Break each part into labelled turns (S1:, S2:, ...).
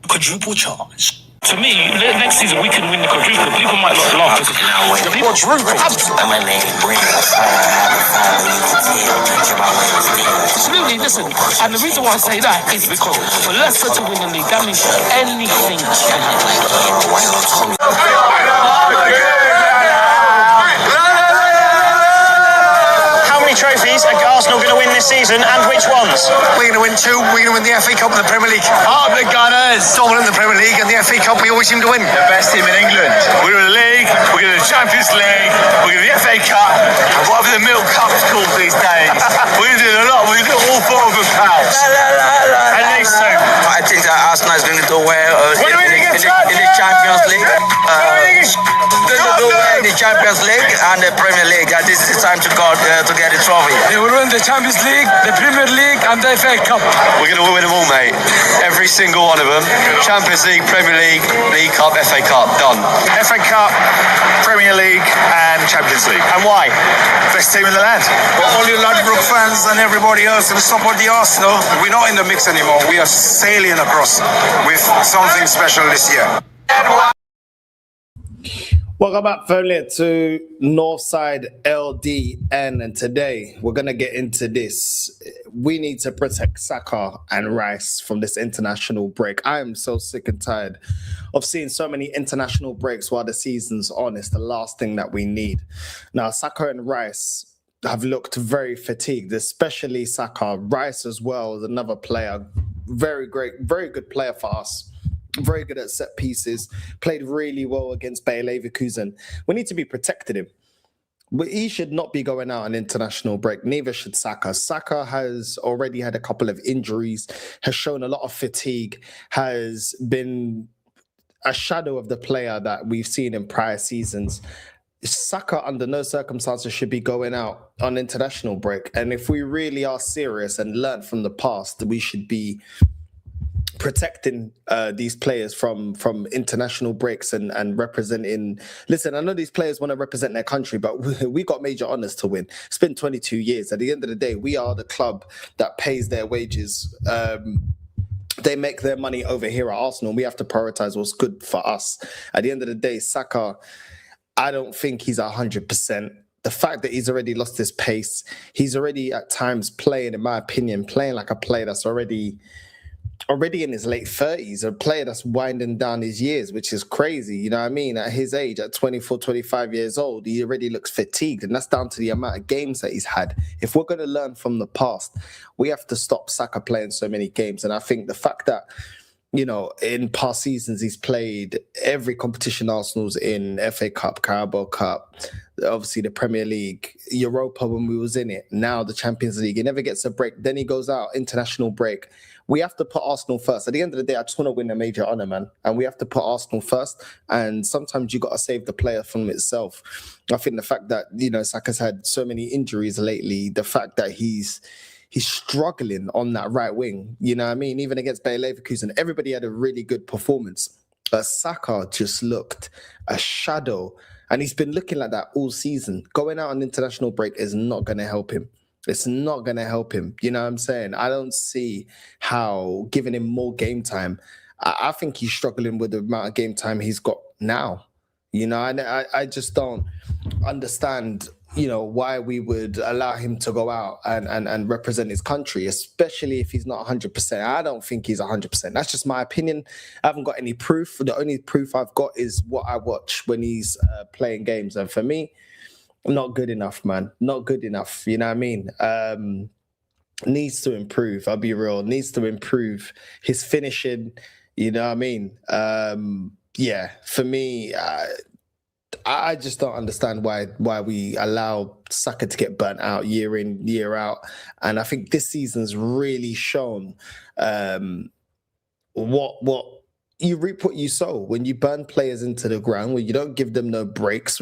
S1: quadruple charge.
S2: To me, next season we can win the quadruple. People might not laugh. The quadruple. Absolutely, listen. And the reason why I say that is because for Leicester to win the league, that means anything can happen.
S3: Trophies are Arsenal going to win this season, and which ones?
S4: We're going to win 2. We're going to win the FA Cup and the Premier League.
S3: Up the Gunners!
S4: Dominant in the Premier League, and the FA Cup we always seem to win.
S3: The best team in England. We're in the league, we're in the Champions League, we're in the FA Cup, and whatever the Milk Cup's called these days. We're doing a lot. We're doing all 4 of them, pals. At least 2.
S5: I think that Arsenal is going to do well in the Champions League. In the Champions League and the Premier League. This is the time to go to get a trophy.
S6: They will win the Champions League, the Premier League, and the FA Cup.
S3: We're going to win them all, mate. Every single one of them. Champions League, Premier League, League Cup, FA Cup. Done. FA Cup, Premier League, and Champions League. And why? Best team in the land.
S4: For all you Ladbroke fans and everybody else who support the Arsenal, we're not in the mix anymore. We are sailing across with something special this year.
S7: Welcome back, family, to Northside LDN, and today we're going to get into this. We need to protect Saka and Rice from this international break. I am so sick and tired of seeing so many international breaks while the season's on. It's the last thing that we need. Now, Saka and Rice have looked very fatigued, especially Saka. Rice as well is another player, very great, very good player for us. Very good at set pieces, played really well against Bayer Leverkusen. We need to be protecting him. But he should not be going out on international break. Neither should Saka. Saka has already had a couple of injuries, has shown a lot of fatigue, has been a shadow of the player that we've seen in prior seasons. Saka, under no circumstances, should be going out on international break. And if we really are serious and learn from the past, we should be protecting these players from international breaks and representing. Listen, I know these players want to represent their country, but we got major honours to win. It's been 22 years. At the end of the day, we are the club that pays their wages. They make their money over here at Arsenal. We have to prioritise what's good for us. At the end of the day, Saka, I don't think he's 100%. The fact that he's already lost his pace, he's already at times playing, in my opinion, playing like a player that's already in his late 30s, a player that's winding down his years, which is crazy. You know what I mean? At his age, at 24, 25 years old, he already looks fatigued. And that's down to the amount of games that he's had. If we're going to learn from the past, we have to stop Saka playing so many games. And I think the fact that, you know, in past seasons, he's played every competition Arsenal's in, FA Cup, Carabao Cup, obviously the Premier League, Europa when we was in it, now the Champions League. He never gets a break. Then he goes out, international break. We have to put Arsenal first. At the end of the day, I just want to win a major honour, man. And we have to put Arsenal first. And sometimes you got to save the player from itself. I think the fact that, you know, Saka's had so many injuries lately, the fact that he's struggling on that right wing, you know what I mean? Even against Bayer Leverkusen, everybody had a really good performance. But Saka just looked a shadow. And he's been looking like that all season. Going out on international break is not going to help him. It's not going to help him. You know what I'm saying? I don't see how giving him more game time. I think he's struggling with the amount of game time he's got now. You know, I just don't understand, you know, why we would allow him to go out and represent his country, especially if he's not 100%. I don't think he's 100%. That's just my opinion. I haven't got any proof. The only proof I've got is what I watch when he's playing games. And for me, not good enough, man. Not good enough. You know what I mean? Needs to improve. I'll be real. Needs to improve his finishing. You know what I mean? Yeah, for me, I just don't understand why we allow Saka to get burnt out year in, year out. And I think this season's really shown what you reap what you sow. When you burn players into the ground, when you don't give them no breaks,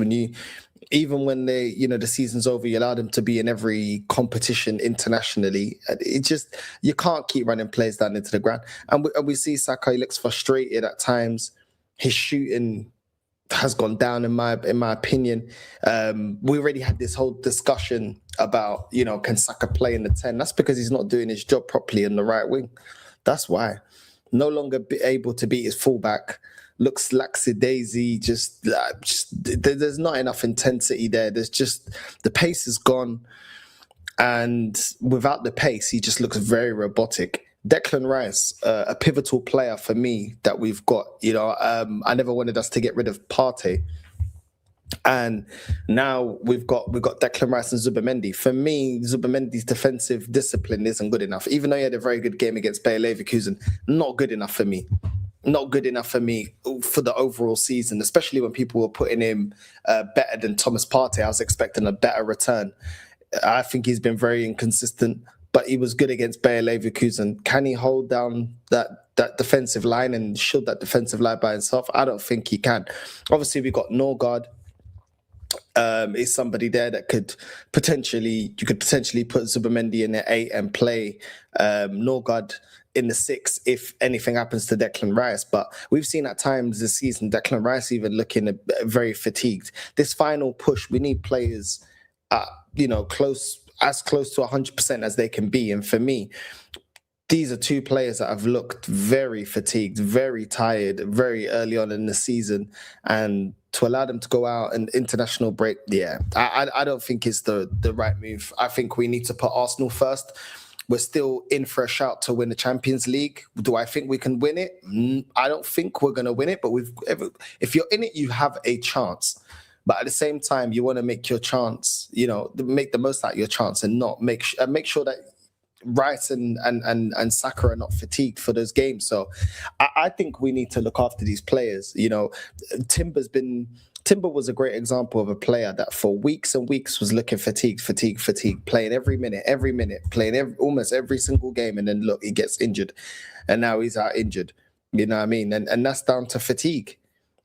S7: even when they, you know, the season's over, you allow them to be in every competition internationally. It just, you can't keep running players down into the ground. And we see Saka, he looks frustrated at times. His shooting has gone down in my opinion. We already had this whole discussion about, you know, can Saka play in the 10? That's because he's not doing his job properly in the right wing. That's why. no longer able to beat his fullback. Looks lackadaisy. Just there's not enough intensity there. There's just the pace is gone, and without the pace, he just looks very robotic. Declan Rice, a pivotal player for me that we've got. I never wanted us to get rid of Partey. And now we've got Declan Rice and Zubimendi. For me, Zubimendi's defensive discipline isn't good enough. Even though he had a very good game against Bayer Leverkusen, not good enough for me. Not good enough for me for the overall season, especially when people were putting him better than Thomas Partey. I was expecting a better return. I think he's been very inconsistent, but he was good against Bayer Leverkusen. Can he hold down that defensive line and shield that defensive line by himself? I don't think he can. Obviously, we've got Northside. Is somebody there that you could potentially put Zubimendi in the 8 and play Northside in the 6 if anything happens to Declan Rice. But we've seen at times this season Declan Rice even looking very fatigued. This final push, we need players close to 100% as they can be. And for me, these are two players that have looked very fatigued, very tired, very early on in the season. And to allow them to go out and international break, I don't think it's the right move. I think we need to put Arsenal first. We're still in for a shout to win the Champions League. Do I think we can win it? I don't think we're going to win it, but if you're in it, you have a chance. But at the same time, you want to make your chance, make the most out of your chance and not make sure that Rice and Saka are not fatigued for those games. So I think we need to look after these players. Timber was a great example of a player that for weeks and weeks was looking fatigued, playing every minute, playing almost every single game. And then look, he gets injured and now he's out injured. You know what I mean? And that's down to fatigue.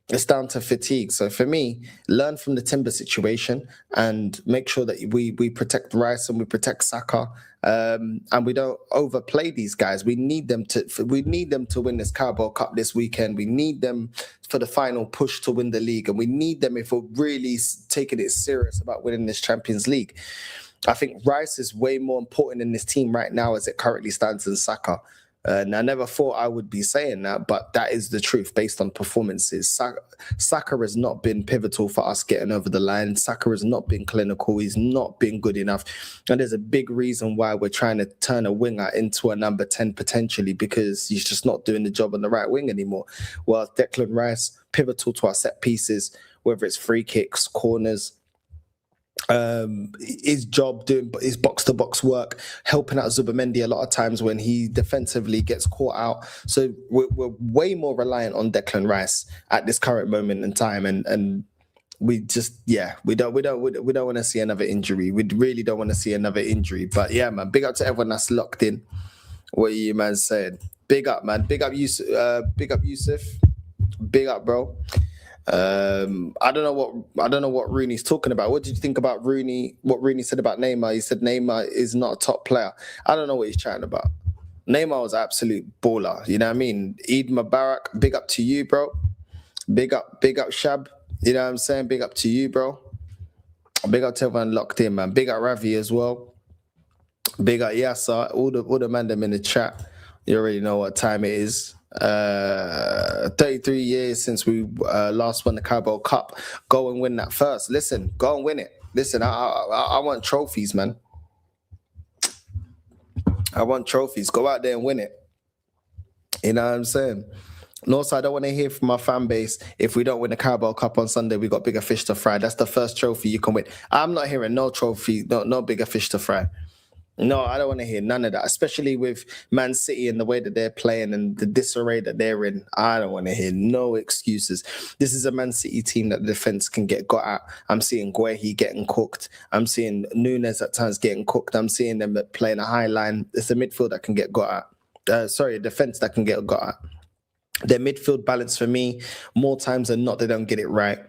S7: It's down to fatigue. So for me, learn from the Timber situation and make sure that we protect Rice and we protect Saka, and we don't overplay these guys. We need them to win this Carabao Cup this weekend. We need them for the final push to win the league, and we need them if we're really taking it serious about winning this Champions League. I think Rice is way more important in this team right now as it currently stands than Saka. And I never thought I would be saying that, but that is the truth based on performances. Saka has not been pivotal for us getting over the line. Saka has not been clinical. He's not been good enough. And there's a big reason why we're trying to turn a winger into a number 10 potentially, because he's just not doing the job on the right wing anymore. Well, Declan Rice, pivotal to our set pieces, whether it's free kicks, corners, his job doing his box-to-box work, helping out Zubimendi a lot of times when he defensively gets caught out. So we're way more reliant on Declan Rice at this current moment in time, and we just we don't want to see another injury. We really don't want to see another injury. But yeah, man, big up to everyone that's locked in. What are you man saying? Big up, man. Big up Yusuf. Big up, bro. I don't know what Rooney's talking about. What did you think about Rooney? What Rooney said about Neymar? He said Neymar is not a top player. I don't know what he's chatting about. Neymar was an absolute baller. You know what I mean? Eid Mubarak, big up to you, bro. Big up Shab. You know what I'm saying? Big up to you, bro. Big up to everyone locked in, man. Big up Ravi as well. Big up Yasa. All the man them in the chat. You already know what time it is. 33 years since we last won the Carabao Cup. Go and win that first. Listen, go and win it. Listen, I want trophies, man. I want trophies. Go out there and win it. You know what I'm saying? Northside, I don't want to hear from our fan base. If we don't win the Carabao Cup on Sunday, we got bigger fish to fry. That's the first trophy you can win. I'm not hearing no trophy, no bigger fish to fry. No, I don't want to hear none of that, especially with Man City and the way that they're playing and the disarray that they're in. I don't want to hear no excuses. This is a Man City team that the defense can get got at. I'm seeing Guehi getting cooked. I'm seeing Nunes at times getting cooked. I'm seeing them playing a high line. It's a midfield that can get got at. A defense that can get got at. Their midfield balance for me, more times than not, they don't get it right.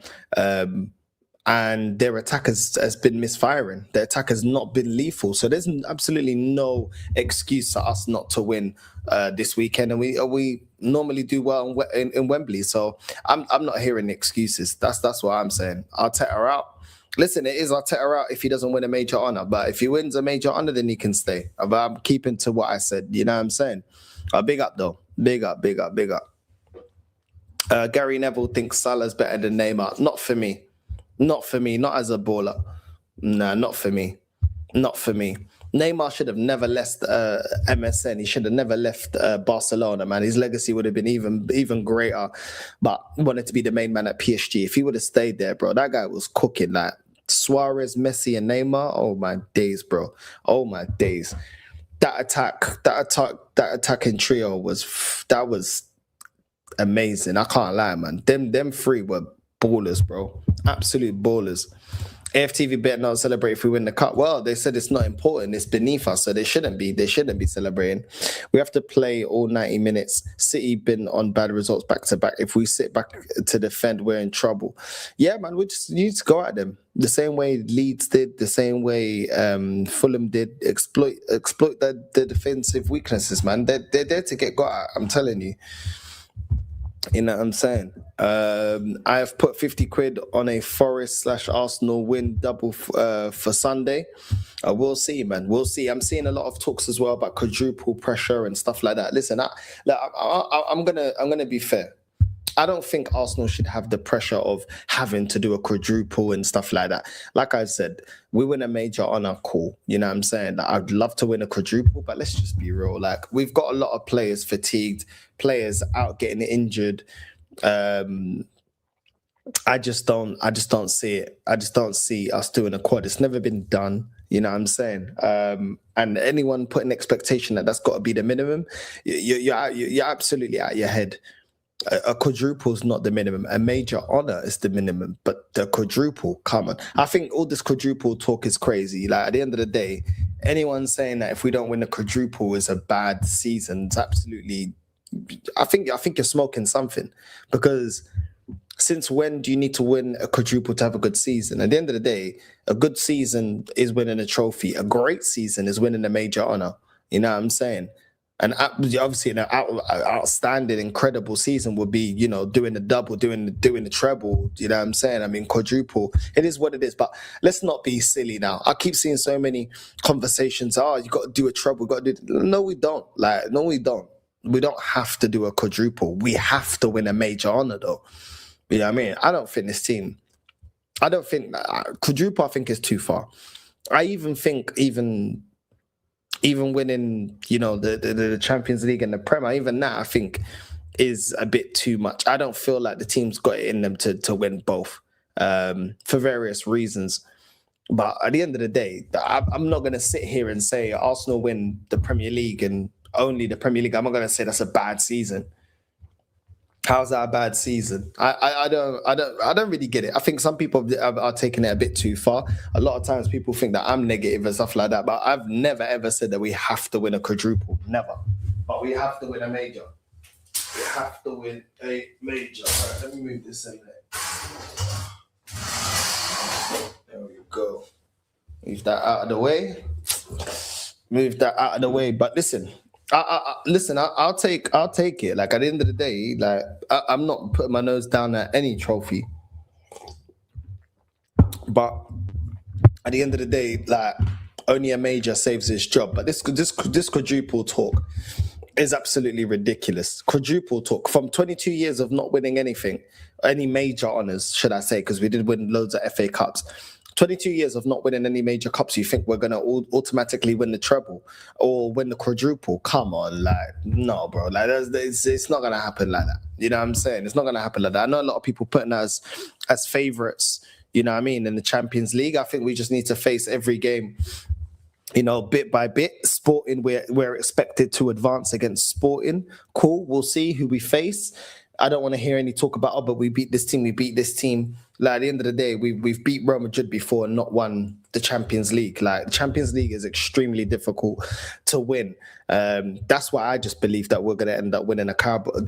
S7: And their attack has been misfiring. Their attack has not been lethal. So there's absolutely no excuse for us not to win this weekend. And we normally do well in Wembley. So I'm not hearing excuses. That's what I'm saying. Arteta out. Listen, it is Arteta out if he doesn't win a major honour. But if he wins a major honour, then he can stay. But I'm keeping to what I said. You know what I'm saying? Big up, though. Big up, big up, big up. Gary Neville thinks Salah's better than Neymar. Not for me. Not for me. Not as a baller. Nah, not for me. Not for me. Neymar should have never left MSN. He should have never left Barcelona, man. His legacy would have been even greater. But wanted to be the main man at PSG. If he would have stayed there, bro, that guy was cooking. Like Suarez, Messi, and Neymar. Oh my days, bro. Oh my days. That attacking trio was amazing. I can't lie, man. Them three were ballers, bro. Absolute ballers. AFTV better not celebrate if we win the cup. Well, they said it's not important. It's beneath us, so they shouldn't be. They shouldn't be celebrating. We have to play all 90 minutes. City been on bad results back to back. If we sit back to defend, we're in trouble. Yeah, man, we just need to go at them the same way Leeds did, the same way Fulham did. Exploit the defensive weaknesses, man. They're there to get got at. I'm telling you. You know what I'm saying? I have put 50 quid on a Forest/Arsenal win double for Sunday. We'll see, man. We'll see. I'm seeing a lot of talks as well about quadruple pressure and stuff like that. Listen, I'm gonna be fair. I don't think Arsenal should have the pressure of having to do a quadruple and stuff like that. Like I said, we win a major honour, cool. You know what I'm saying? Like, I'd love to win a quadruple, but let's just be real. Like, we've got a lot of players fatigued, players out getting injured. I just don't see it. I just don't see us doing a quad. It's never been done. You know what I'm saying? And anyone putting expectation that that's got to be the minimum, you're absolutely out of your head. A quadruple is not the minimum. A major honour is the minimum, but the quadruple, come on. I think all this quadruple talk is crazy. Like, at the end of the day, anyone saying that if we don't win the quadruple is a bad season, it's absolutely. I think you're smoking something, because since when do you need to win a quadruple to have a good season? At the end of the day, a good season is winning a trophy. A great season is winning a major honour. You know what I'm saying? And obviously, an outstanding, incredible season would be, you know, doing the double, doing the treble. You know what I'm saying? I mean, quadruple. It is what it is. But let's not be silly now. I keep seeing so many conversations. Oh, you got to do a treble. Got to do. No, we don't. No, we don't. We don't have to do a quadruple. We have to win a major honour, though. You know what I mean? I don't think this team. I don't think quadruple. I think is too far. I even think even winning, you know, the Champions League and the Premier, even that I think is a bit too much. I don't feel like the team's got it in them to win both for various reasons. But at the end of the day, I'm not going to sit here and say Arsenal win the Premier League and only the Premier League. I'm not going to say that's a bad season. How's that a bad season? I don't really get it. I think some people are taking it a bit too far. A lot of times people think that I'm negative and stuff like that, but I've never ever said that we have to win a quadruple. Never. But we have to win a major. We have to win a major. All right, let me move this in there. There we go. Move that out of the way. But listen. I'll take it. Like, at the end of the day, like, I'm not putting my nose down at any trophy. But at the end of the day, like, only a major saves his job. But this quadruple talk is absolutely ridiculous. Quadruple talk from 22 years of not winning anything, any major honours, should I say, because we did win loads of FA Cups. 22 years of not winning any major cups, you think we're going to automatically win the treble or win the quadruple? Come on, like, no, bro. Like, it's not going to happen like that. You know what I'm saying? It's not going to happen like that. I know a lot of people putting us as favourites, you know what I mean, in the Champions League. I think we just need to face every game, you know, bit by bit. Sporting, we're expected to advance against Sporting. Cool, we'll see who we face. I don't want to hear any talk about, oh, but we beat this team. Like, at the end of the day, we've beat Real Madrid before and not won the Champions League. Like, the Champions League is extremely difficult to win. That's why I just believe that we're going to end up winning the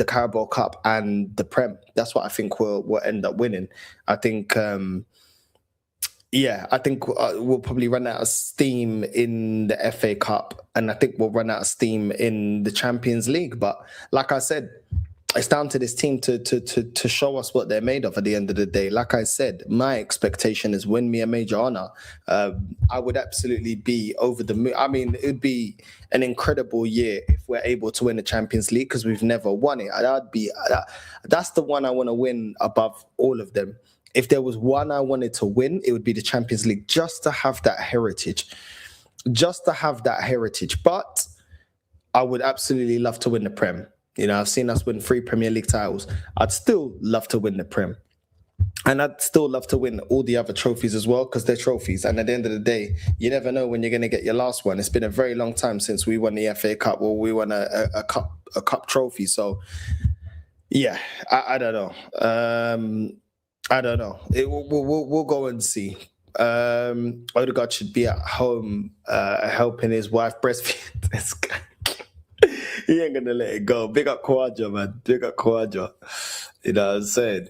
S7: Carabao Cup and the Prem. That's what I think we'll end up winning. I think, we'll probably run out of steam in the FA Cup, and I think we'll run out of steam in the Champions League. But like I said, it's down to this team to show us what they're made of at the end of the day. Like I said, my expectation is win me a major honor. I would absolutely be over the moon. I mean, it would be an incredible year if we're able to win the Champions League because we've never won it. That's the one I want to win above all of them. If there was one I wanted to win, it would be the Champions League, just to have that heritage. But I would absolutely love to win the Prem. You know, I've seen us win 3 Premier League titles. I'd still love to win the Prem. And I'd still love to win all the other trophies as well, because they're trophies. And at the end of the day, you never know when you're going to get your last one. It's been a very long time since we won the FA Cup or we won a cup trophy. So, yeah, I don't know. I don't know. We'll go and see. Ødegaard should be at home helping his wife breastfeed this guy. He ain't gonna let it go. Big up Quadra, man. Big up Quadra. You know what I'm saying?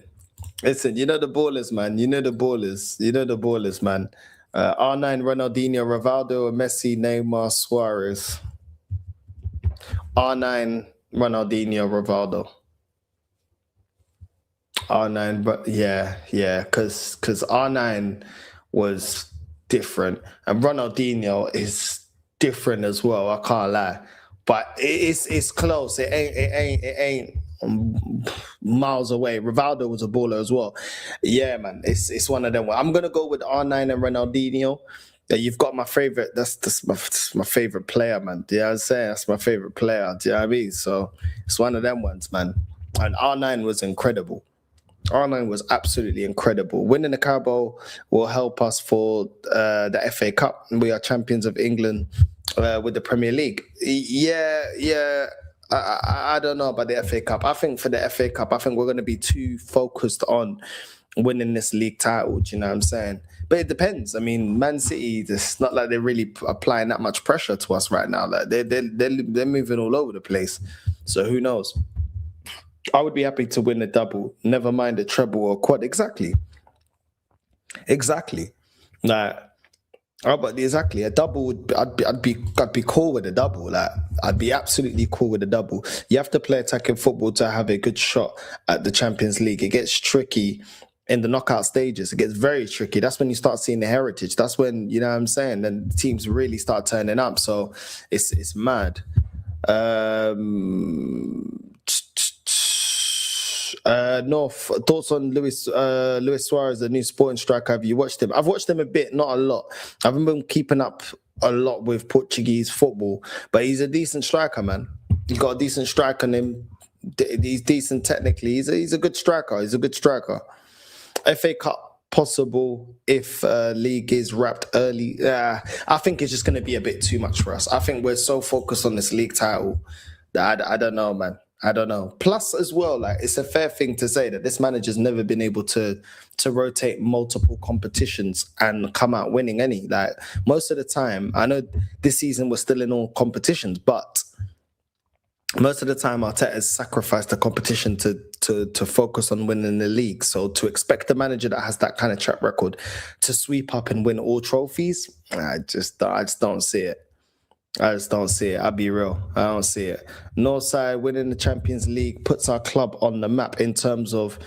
S7: Listen, you know the ballers, man. Man. R9, Ronaldinho, Rivaldo, Messi, Neymar, Suarez. R9, Ronaldinho, Rivaldo. R9, but yeah, because R9 was different, and Ronaldinho is different as well. I can't lie, but it's close. It ain't miles away. Rivaldo was a baller as well. Yeah, man, it's one of them. I'm gonna go with R9 and Ronaldinho. You've got my favorite. That's my favorite player, man. Do you know what I'm saying? That's my favorite player. Do you know what I mean? So it's one of them ones, man. And R9 was incredible. R9 was absolutely incredible. Winning the Carabao will help us for the FA Cup. We are champions of England with the Premier League. Yeah. I don't know about the FA Cup. I think for the FA Cup, we're going to be too focused on winning this league title. Do you know what I'm saying? But it depends. I mean, Man City, it's not like they're really applying that much pressure to us right now. Like they're moving all over the place. So who knows? I would be happy to win a double, never mind a treble or quad. Exactly. Like, a double would. I'd be cool with a double. Like, I'd be absolutely cool with a double. You have to play attacking football to have a good shot at the Champions League. It gets tricky in the knockout stages. It gets very tricky. That's when you start seeing the heritage. That's when, you know what I'm saying, then teams really start turning up. So it's mad. North, thoughts on Luis Suarez, the new sporting striker? Have you watched him? I've watched him a bit, not a lot. I haven't been keeping up a lot with Portuguese football, but he's a decent striker, man. He's got a decent strike on him. He's decent technically. He's a good striker. FA Cup possible if league is wrapped early. I think it's just going to be a bit too much for us. I think we're so focused on this league title that I don't know, man. I don't know. Plus, as well, like, it's a fair thing to say that this manager's never been able to rotate multiple competitions and come out winning any. Like, most of the time, I know this season we're still in all competitions, but most of the time Arteta's sacrificed the competition to focus on winning the league. So to expect a manager that has that kind of track record to sweep up and win all trophies, I just don't see it. I'll be real. I don't see it. Northside winning the Champions League puts our club on the map in terms of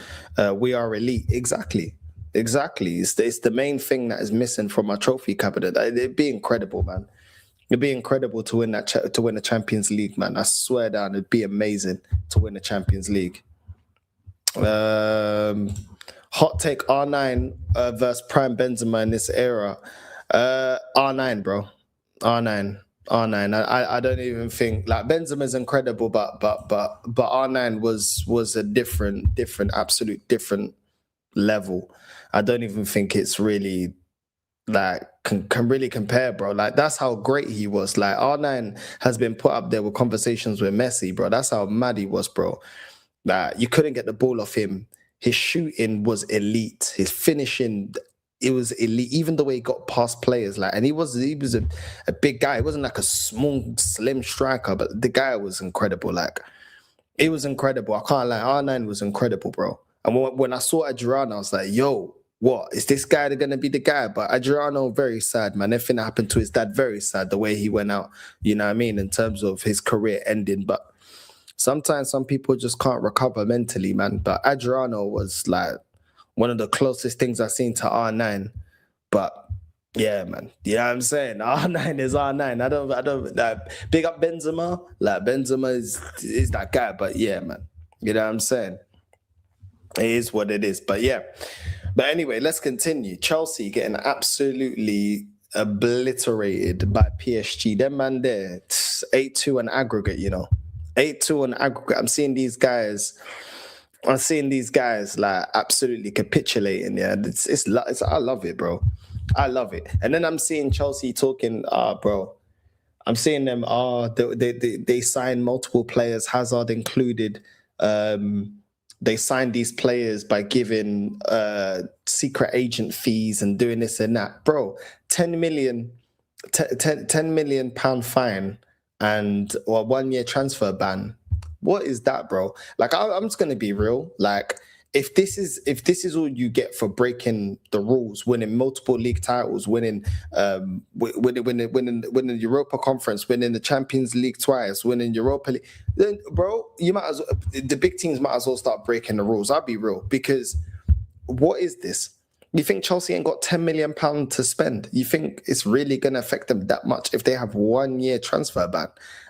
S7: we are elite. Exactly. It's the main thing that is missing from our trophy cabinet. It'd be incredible, man. It'd be incredible to win to win the Champions League, man. I swear down, it'd be amazing to win the Champions League. Hot take: R9 versus Prime Benzema in this era. R9, bro. R9. I don't even think, like, Benzema's incredible, but R9 was a different, absolute different level. I don't even think it's really like can really compare, bro. Like, that's how great he was. Like, R9 has been put up there with conversations with Messi, bro. That's how mad he was, bro. Like, you couldn't get the ball off him. His shooting was elite. His finishing, it was elite. Even the way he got past players, like, and he was a big guy. He wasn't like a small, slim striker, but the guy was incredible. Like, it was incredible. I can't lie. R9 was incredible, bro. And when I saw Adriano, I was like, yo, what? Is this guy going to be the guy? But Adriano, very sad, man. Everything that happened to his dad, very sad, the way he went out, you know what I mean, in terms of his career ending. But Sometimes some people just can't recover mentally, man. But Adriano was like one of the closest things I've seen to R9. But yeah, man. You know what I'm saying? R9 is R9. I don't like big up Benzema. Like Benzema is that guy. But yeah, man. You know what I'm saying? It is what it is. But yeah. But anyway, let's continue. Chelsea getting absolutely obliterated by PSG. Them man there, 8-2 on aggregate, you know. 8-2 on aggregate. I'm seeing these guys like absolutely capitulating. Yeah, it's I love it, bro. I love it. And then I'm seeing Chelsea talking, bro. I'm seeing them, they signed multiple players, Hazard included. They signed these players by giving secret agent fees and doing this and that. Bro, 10 million pound fine and or a 1 year transfer ban. What is that, bro? Like, I'm just gonna be real. Like, if this is all you get for breaking the rules, winning multiple league titles, winning the Europa Conference, winning the Champions League twice, winning Europa League, then bro, the big teams might as well start breaking the rules. I'll be real, because what is this? You think Chelsea ain't got £10 million to spend? You think it's really gonna affect them that much if they have 1 year transfer ban?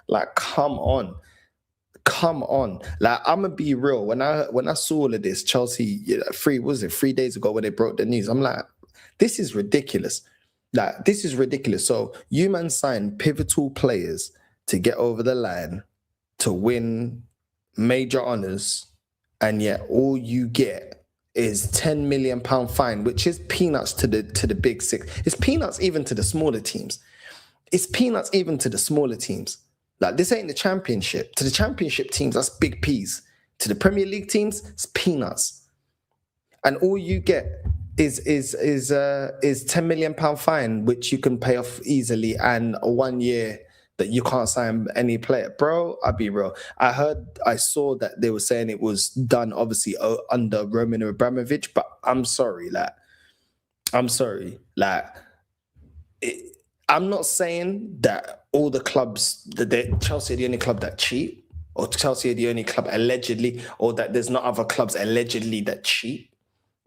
S7: Like, come on. Like, I'm gonna be real. When I saw all of this, Chelsea, 3 days ago when they broke the news, I'm like, this is ridiculous. Like, this is ridiculous. So you man signed pivotal players to get over the line to win major honors, and yet all you get is £10 million fine, which is peanuts to the big six. It's peanuts even to the smaller teams. Like, this ain't the championship. To the championship teams, that's big P's. To the Premier League teams, it's peanuts. And all you get is £10 million fine, which you can pay off easily, and a 1 year that you can't sign any player. Bro, I'll be real. I saw that they were saying it was done obviously under Roman Abramovich, but I'm sorry. I'm not saying that all the clubs, that Chelsea are the only club that cheat, or Chelsea are the only club allegedly, or that there's not other clubs allegedly that cheat.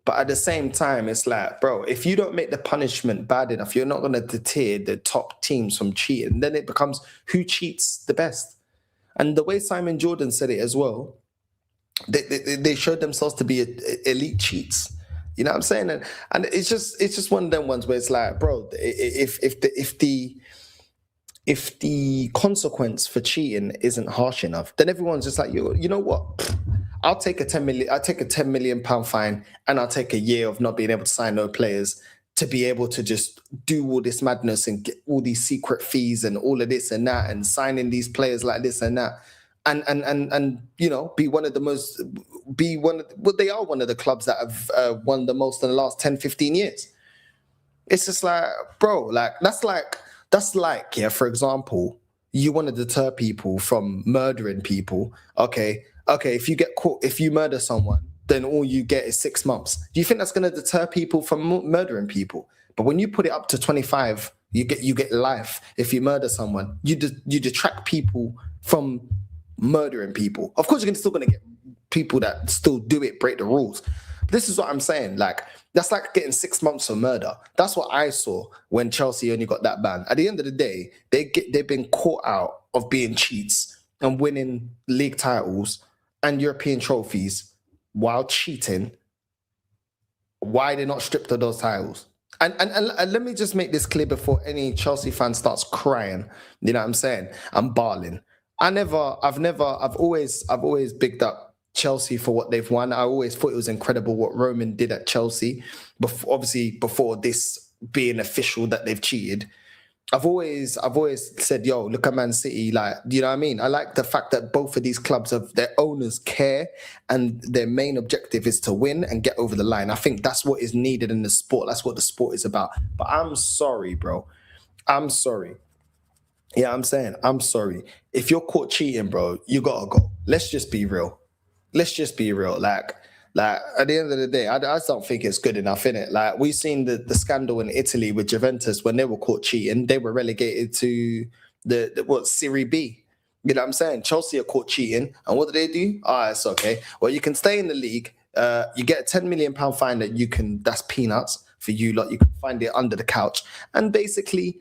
S7: But at the same time, it's like, bro, if you don't make the punishment bad enough, you're not going to deter the top teams from cheating. Then it becomes who cheats the best. And the way Simon Jordan said it as well, they showed themselves to be elite cheats. You know what I'm saying? And it's just one of them ones where it's like, bro, if the consequence for cheating isn't harsh enough, then everyone's just like, you know what? I'll take a £10 million fine, and I'll take a year of not being able to sign no players to be able to just do all this madness and get all these secret fees and all of this and that, and signing these players like this and that. And you know, they are one of the clubs that have won the most in the last 10, 15 years. It's just like, bro, like that's like, yeah, for example, you want to deter people from murdering people. Okay, if you get caught, if you murder someone, then all you get is 6 months. Do you think that's going to deter people from murdering people? But when you put it up to 25, you get life. If you murder someone, you detract people from murdering people. Of course, you're still going to get people that still do it, break the rules. This is what I'm saying. Like, that's like getting 6 months for murder. That's what I saw when Chelsea only got that ban. At the end of the day, they've been caught out of being cheats and winning league titles and European trophies while cheating. Why they're not stripped of those titles? And let me just make this clear before any Chelsea fan starts crying. You know what I'm saying? I'm bawling. I've always bigged up Chelsea for what they've won. I always thought it was incredible what Roman did at Chelsea. Before this being official that they've cheated, I've always said, yo, look at Man City. Like, you know what I mean? I like the fact that both of these clubs their owners care, and their main objective is to win and get over the line. I think that's what is needed in the sport. That's what the sport is about. But I'm sorry, bro. I'm sorry. Yeah, I'm saying, I'm sorry. If you're caught cheating, bro, you gotta go. Let's just be real. Like at the end of the day, I just don't think it's good enough, innit? Like, we've seen the scandal in Italy with Juventus when they were caught cheating. They were relegated to the Serie B. You know what I'm saying? Chelsea are caught cheating. And what do? It's okay. Well, you can stay in the league. You get a £10 million fine that's peanuts for you. Like, you can find it under the couch. And basically,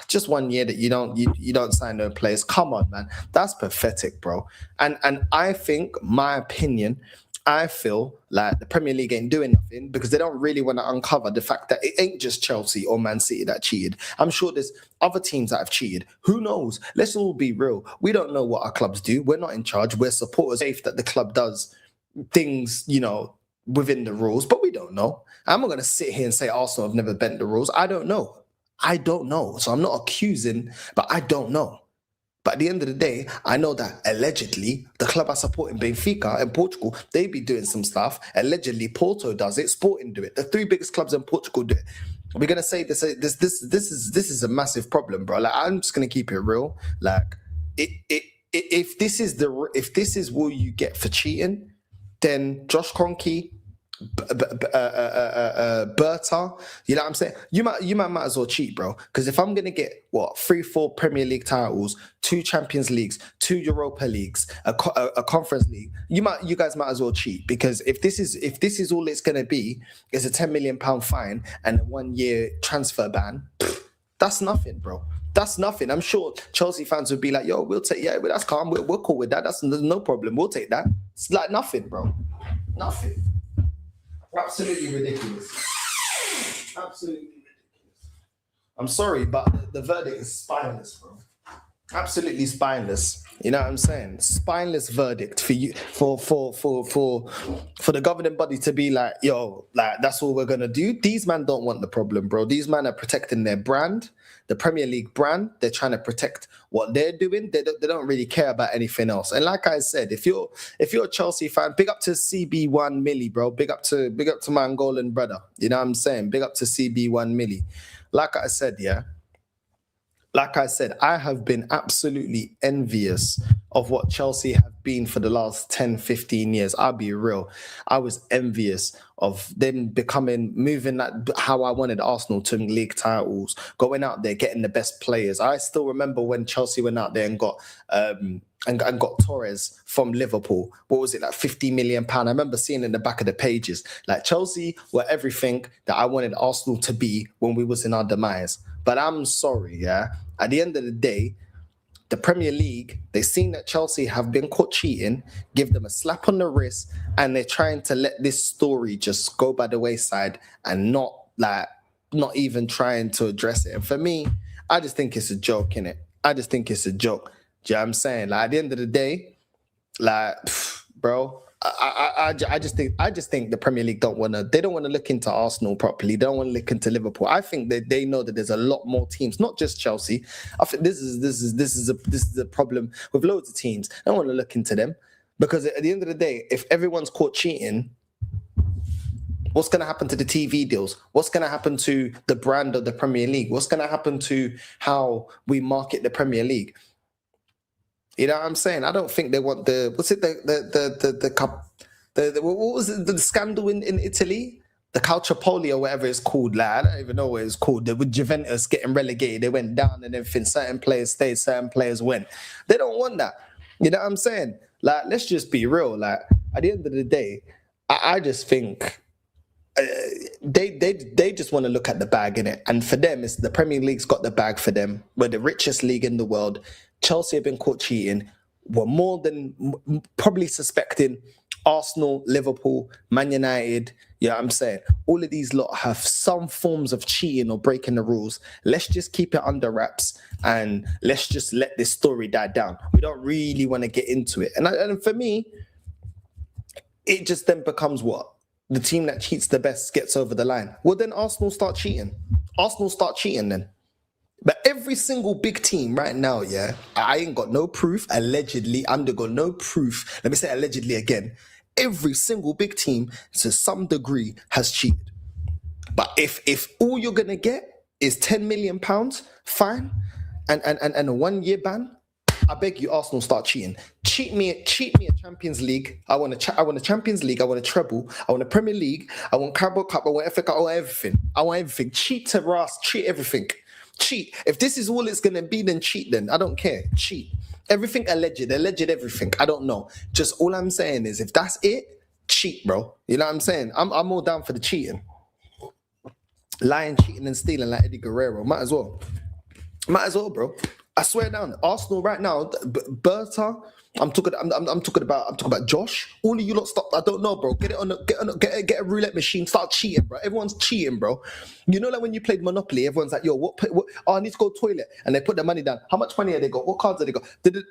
S7: just 1 year that you don't sign no players. Come on, man. That's pathetic, bro. And I think, my opinion, I feel like the Premier League ain't doing nothing because they don't really want to uncover the fact that it ain't just Chelsea or Man City that cheated. I'm sure there's other teams that have cheated. Who knows? Let's all be real. We don't know what our clubs do. We're not in charge. We're supporters. Safe that the club does things, within the rules, but we don't know. I'm not going to sit here and say Arsenal have never bent the rules. I don't know. So I'm not accusing, but I don't know. But at the end of the day, I know that allegedly the club I support in Benfica in Portugal, they be doing some stuff. Allegedly, Porto does it, Sporting do it. The 3 biggest clubs in Portugal do it. We're gonna say this is a massive problem, bro. Like, I'm just gonna keep it real. Like, if this is what you get for cheating, then Josh Kroenke, Berta, you know what I'm saying? You might as well cheat, bro. Because if I'm gonna get 3-4 Premier League titles, 2 Champions Leagues, 2 Europa Leagues, a Conference League, you guys might as well cheat. Because if this is all it's gonna be is a £10 million fine and a 1 year transfer ban, that's nothing, bro. That's nothing. I'm sure Chelsea fans would be like, yo, we'll take, yeah, that's calm. We're cool with that. That's no problem. We'll take that. It's like nothing, bro. Nothing. Absolutely ridiculous. Absolutely ridiculous. I'm sorry, but the verdict is spineless, bro. Absolutely spineless. You know what I'm saying? Spineless verdict for you, for the governing body to be like, yo, like, that's all we're gonna do. These men don't want the problem, bro. These men are protecting their brand, the Premier League brand. They're trying to protect what they're doing. They don't really care about anything else. And like I said, if you're a Chelsea fan, big up to CB1 Millie, bro. Big up to my Angolan brother. You know what I'm saying? Big up to CB1 Millie. Like I said, I have been absolutely envious of what Chelsea have been for the last 10, 15 years. I'll be real. I was envious of them moving like how I wanted Arsenal to league titles, going out there, getting the best players. I still remember when Chelsea went out there and got Torres from Liverpool. What was it, like £50 million? I remember seeing in the back of the pages. Like, Chelsea were everything that I wanted Arsenal to be when we was in our demise. But I'm sorry, at the end of the day, the Premier League, they've seen that Chelsea have been caught cheating, give them a slap on the wrist, and they're trying to let this story just go by the wayside and not even trying to address it. And for me, I just think it's a joke, innit? I just think it's a joke. Do you know what I'm saying? Like, at the end of the day, bro, I just think the Premier League don't want to look into Arsenal properly. They don't want to look into Liverpool. I think that they know that there's a lot more teams, not just Chelsea. I think this is a problem with loads of teams. They don't want to look into them, because at the end of the day, if everyone's caught cheating, what's going to happen to the TV deals? What's going to happen to the brand of the Premier League? What's going to happen to how we market the Premier League? You know what I'm saying? I don't think they want what was it, the scandal in Italy? The Calciopoli or whatever it's called. Like, I don't even know what it's called. With Juventus getting relegated, they went down and everything. Certain players stayed, certain players went. They don't want that. You know what I'm saying? Like, let's just be real. Like, at the end of the day, I just think they just want to look at the bag, innit? And for them, it's the Premier League's got the bag for them. We're the richest league in the world. Chelsea have been caught cheating. We're more than probably suspecting Arsenal, Liverpool, Man United. You know what I'm saying? All of these lot have some forms of cheating or breaking the rules. Let's just keep it under wraps and let's just let this story die down. We don't really want to get into it. And for me, it just then becomes what? The team that cheats the best gets over the line. Well, then Arsenal start cheating. Then. But every single big team right now, I ain't got no proof. Allegedly, got no proof. Let me say allegedly again. Every single big team, to some degree, has cheated. But if all you're gonna get is £10 million fine and a 1 year ban, I beg you, Arsenal, start cheating. Cheat me a Champions League. I want a Champions League. I want a treble. I want a Premier League. I want Carabao Cup. I want FA Cup. I want everything. Cheat to us. Cheat everything. Cheat. If this is all it's going to be, then cheat then. I don't care. Cheat. Everything alleged everything. I don't know. Just all I'm saying is if that's it, cheat, bro. You know what I'm saying? I'm all down for the cheating. Lying, cheating, and stealing like Eddie Guerrero. Might as well, bro. I swear down. Arsenal right now, Berta. I'm talking about Josh. All of you lot stop. I don't know, bro. Get a roulette machine. Start cheating, bro. Everyone's cheating, bro. You know, like when you played Monopoly, everyone's like, yo, what? Oh, I need to go toilet, and they put their money down. How much money have they got? What cards have they got?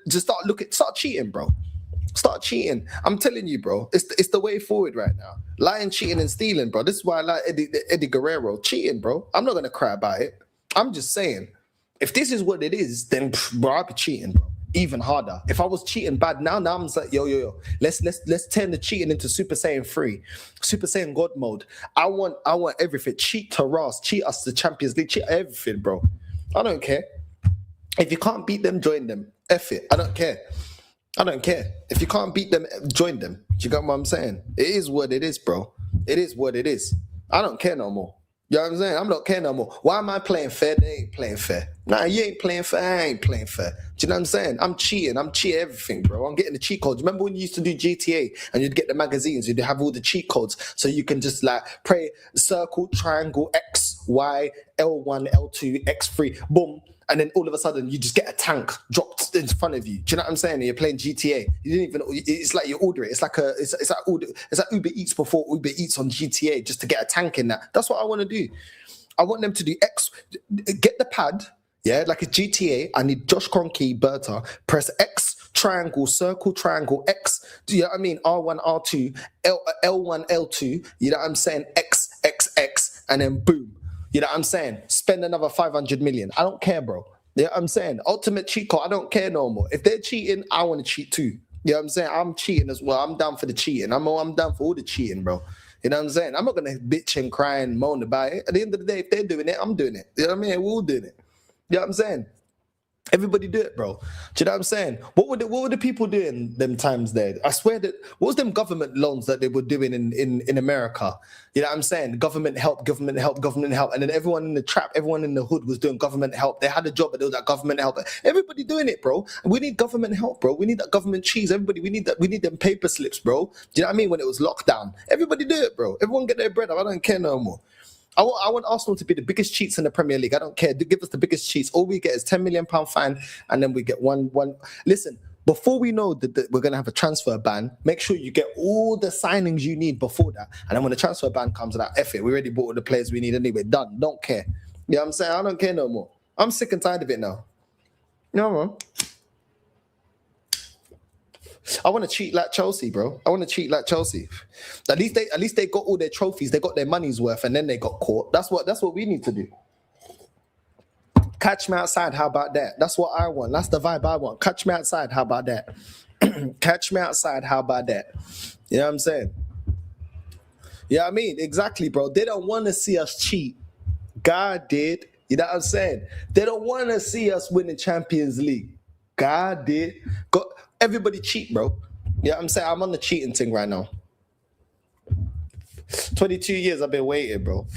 S7: Just start cheating, bro. Start cheating. I'm telling you, bro. It's the way forward right now. Lying, cheating, and stealing, bro. This is why I like Eddie Guerrero. Cheating, bro. I'm not gonna cry about it. I'm just saying, if this is what it is, then bro, I'll be cheating, bro. Even harder. If I was cheating bad now I'm like, yo. Let's turn the cheating into Super Saiyan 3, Super Saiyan God mode. I want everything. Cheat to Ross, cheat us to Champions League, cheat everything, bro. I don't care. If you can't beat them, join them. F it. I don't care. If you can't beat them, join them. Do you get what I'm saying? It is what it is, bro. It is what it is. I don't care no more. You know what I'm saying? I'm not caring no more. Why am I playing fair? They ain't playing fair. Nah, you ain't playing fair. I ain't playing fair. Do you know what I'm saying? I'm cheating everything, bro. I'm getting the cheat codes. Remember when you used to do GTA and you'd get the magazines, you'd have all the cheat codes so you can just like pray circle, triangle, X, Y, L1, L2, X3, boom. And then all of a sudden, you just get a tank dropped in front of you. Do you know what I'm saying? And you're playing GTA. You didn't even. It's like you order it. It's like Uber Eats before Uber Eats on GTA, just to get a tank in that. That's what I want to do. I want them to do X. Get the pad, yeah, like a GTA. I need Josh Kroenke, Berta. Press X, triangle, circle, triangle, X. Do you know what I mean? R1, R2, L1, L2. You know what I'm saying? X, X, X, and then boom. You know what I'm saying? Spend another 500 million. I don't care, bro. You know what I'm saying? Ultimate cheat code. I don't care no more. If they're cheating, I want to cheat too. You know what I'm saying? I'm cheating as well. I'm down for the cheating. I'm down for all the cheating, bro. You know what I'm saying? I'm not going to bitch and cry and moan about it. At the end of the day, if they're doing it, I'm doing it. You know what I mean? We're all doing it. You know what I'm saying? Everybody do it, bro. Do you know what I'm saying? What were the people doing them times there? I swear that what was them government loans that they were doing in America? You know what I'm saying? Government help. And then everyone in the trap, everyone in the hood was doing government help. They had a job, but there was that government help. Everybody doing it, bro. We need government help, bro. We need that government cheese. Everybody, we need that. We need them paper slips, bro. Do you know what I mean? When it was lockdown, everybody do it, bro. Everyone get their bread up. I don't care no more. I want Arsenal to be the biggest cheats in the Premier League. I don't care. Give us the biggest cheats. All we get is £10 million fine, and then we get one. Listen, before we know that we're going to have a transfer ban, make sure you get all the signings you need before that. And then when the transfer ban comes out, F it. We already bought all the players we need anyway. Done. Don't care. You know what I'm saying? I don't care no more. I'm sick and tired of it now. No, man. I want to cheat like Chelsea, bro. I want to cheat like Chelsea. At least they got all their trophies. They got their money's worth, and then they got caught. That's what we need to do. Catch me outside. How about that? That's what I want. That's the vibe I want. Catch me outside. How about that? Catch me outside. How about that? You know what I'm saying? Yeah, I mean, exactly, bro. They don't want to see us cheat. God did. You know what I'm saying? They don't want to see us win the Champions League. God did. Everybody cheat, bro. Yeah, I'm saying I'm on the cheating thing right now. 22 years I've been waiting, bro. Do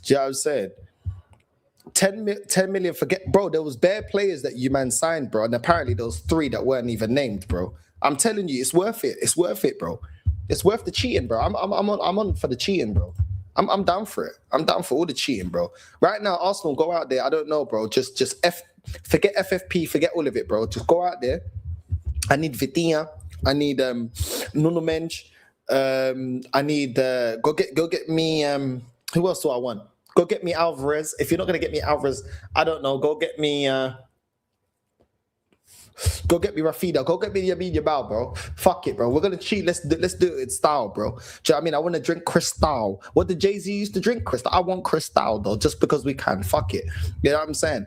S7: you know what I'm saying? 10 million, forget, bro. There was bare players that you man signed, bro, and apparently there was 3 that weren't even named, bro. I'm telling you, it's worth it. It's worth it, bro. It's worth the cheating, bro. I'm on for the cheating, bro. I'm down for it. I'm down for all the cheating, bro. Right now, Arsenal, go out there. I don't know, bro. Just forget FFP, forget all of it, bro. Just go out there. I need Vitinha. I need Nuno Mendes. I need go get me who else do I want? Go get me Alvarez. If you're not gonna get me Alvarez, I don't know. Go get me Rafida. Go get me Yamal, bro. Fuck it, bro. We're gonna cheat. Let's do it in style, bro. Do you know what I mean? I want to drink Cristal. What did Jay-Z used to drink? Cristal. I want Cristal though, just because we can. Fuck it. You know what I'm saying?